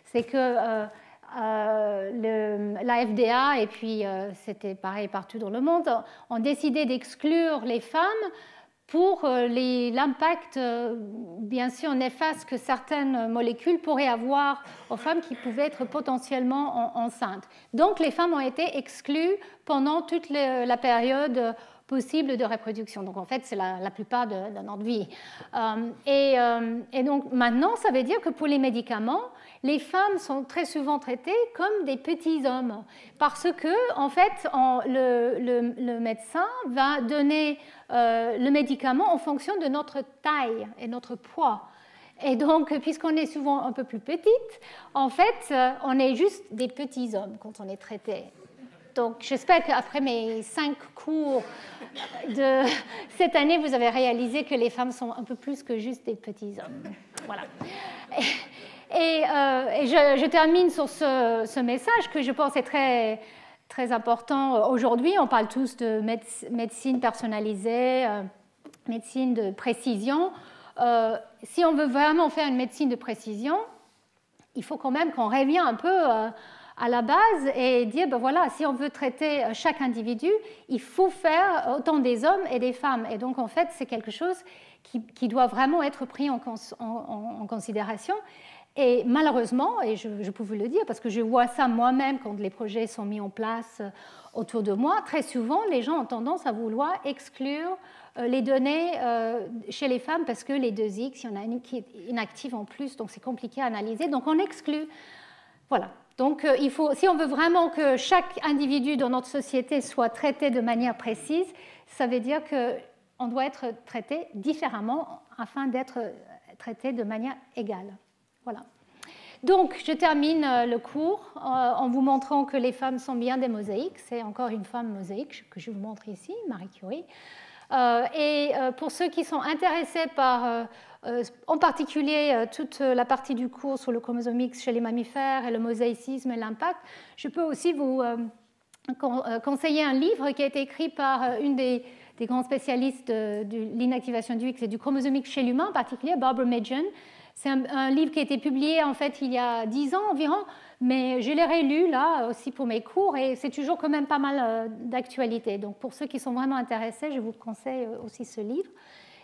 C'est que la FDA, et puis c'était pareil partout dans le monde, ont décidé d'exclure les femmes pour l'impact, bien sûr, néfaste que certaines molécules pourraient avoir aux femmes qui pouvaient être potentiellement enceintes. Donc, les femmes ont été exclues pendant toute la période possible de reproduction. Donc, en fait, c'est la plupart de notre vie. Et donc, maintenant, ça veut dire que pour les médicaments, les femmes sont très souvent traitées comme des petits hommes parce que, en fait, le médecin va donner le médicament en fonction de notre taille et notre poids. Et donc, puisqu'on est souvent un peu plus petite, en fait, on est juste des petits hommes quand on est traité. Donc, j'espère qu'après mes 5 cours de cette année, vous avez réalisé que les femmes sont un peu plus que juste des petits hommes. Voilà. Et je termine sur ce message que je pense est très, très important aujourd'hui. On parle tous de médecine personnalisée, médecine de précision. Si on veut vraiment faire une médecine de précision, il faut quand même qu'on revienne un peu à la base et dire, ben voilà, si on veut traiter chaque individu, il faut faire autant des hommes et des femmes. Et donc, en fait, c'est quelque chose qui doit vraiment être pris en considération. Et malheureusement, et je peux vous le dire, parce que je vois ça moi-même quand les projets sont mis en place autour de moi, très souvent, les gens ont tendance à vouloir exclure les données chez les femmes parce que les 2X, il y en a une qui est inactive en plus, donc c'est compliqué à analyser, donc on exclut. Voilà. Donc, si on veut vraiment que chaque individu dans notre société soit traité de manière précise, ça veut dire qu'on doit être traité différemment afin d'être traité de manière égale. Voilà. Donc, je termine le cours en vous montrant que les femmes sont bien des mosaïques. C'est encore une femme mosaïque que je vous montre ici, Marie Curie. Et pour ceux qui sont intéressés par, en particulier, toute la partie du cours sur le chromosome X chez les mammifères et le mosaïcisme et l'impact, je peux aussi vous conseiller un livre qui a été écrit par une des grands spécialistes de l'inactivation du X et du chromosome X chez l'humain, en particulier Barbara Majan. C'est un livre qui a été publié en fait il y a 10 ans environ, mais je l'ai relu là aussi pour mes cours et c'est toujours quand même pas mal d'actualité. Donc pour ceux qui sont vraiment intéressés, je vous conseille aussi ce livre.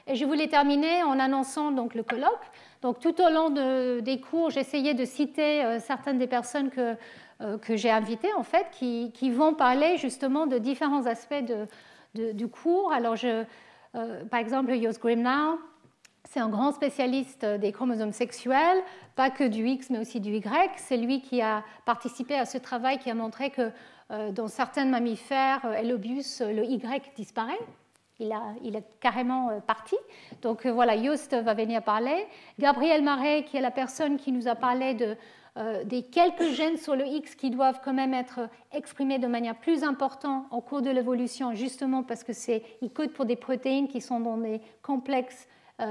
Et je voulais terminer en annonçant donc le colloque. Donc tout au long des cours, j'essayais de citer certaines des personnes que j'ai invitées en fait, qui vont parler justement de différents aspects du cours. Alors par exemple, Jos Grimnau. C'est un grand spécialiste des chromosomes sexuels, pas que du X, mais aussi du Y. C'est lui qui a participé à ce travail qui a montré que dans certains mammifères, Elobius, le Y disparaît. Il est carrément parti. Donc voilà, Joost va venir parler. Gabriel Marais, qui est la personne qui nous a parlé des quelques gènes sur le X qui doivent quand même être exprimés de manière plus importante au cours de l'évolution, justement parce qu'ils codent pour des protéines qui sont dans des complexes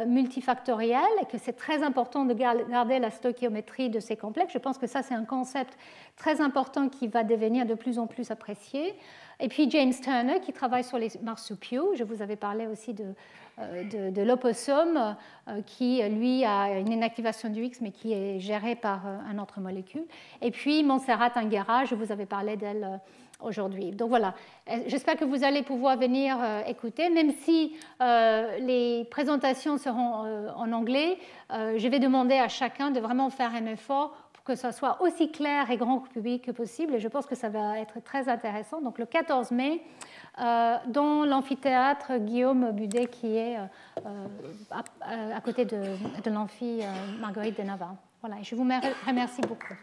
multifactoriel et que c'est très important de garder la stoichiométrie de ces complexes. Je pense que ça, c'est un concept très important qui va devenir de plus en plus apprécié. Et puis James Turner, qui travaille sur les marsupiaux. Je vous avais parlé aussi de l'opossum, qui, lui, a une inactivation du X, mais qui est gérée par un autre molécule. Et puis, Montserrat Anguera, je vous avais parlé d'elle aujourd'hui. Donc voilà, j'espère que vous allez pouvoir venir écouter, même si les présentations seront en anglais, je vais demander à chacun de vraiment faire un effort pour que ça soit aussi clair et grand public que possible, et je pense que ça va être très intéressant. Donc le 14 mai, dans l'amphithéâtre Guillaume Budet, qui est à côté de l'amphi Marguerite de Navarre. Voilà, et je vous remercie beaucoup.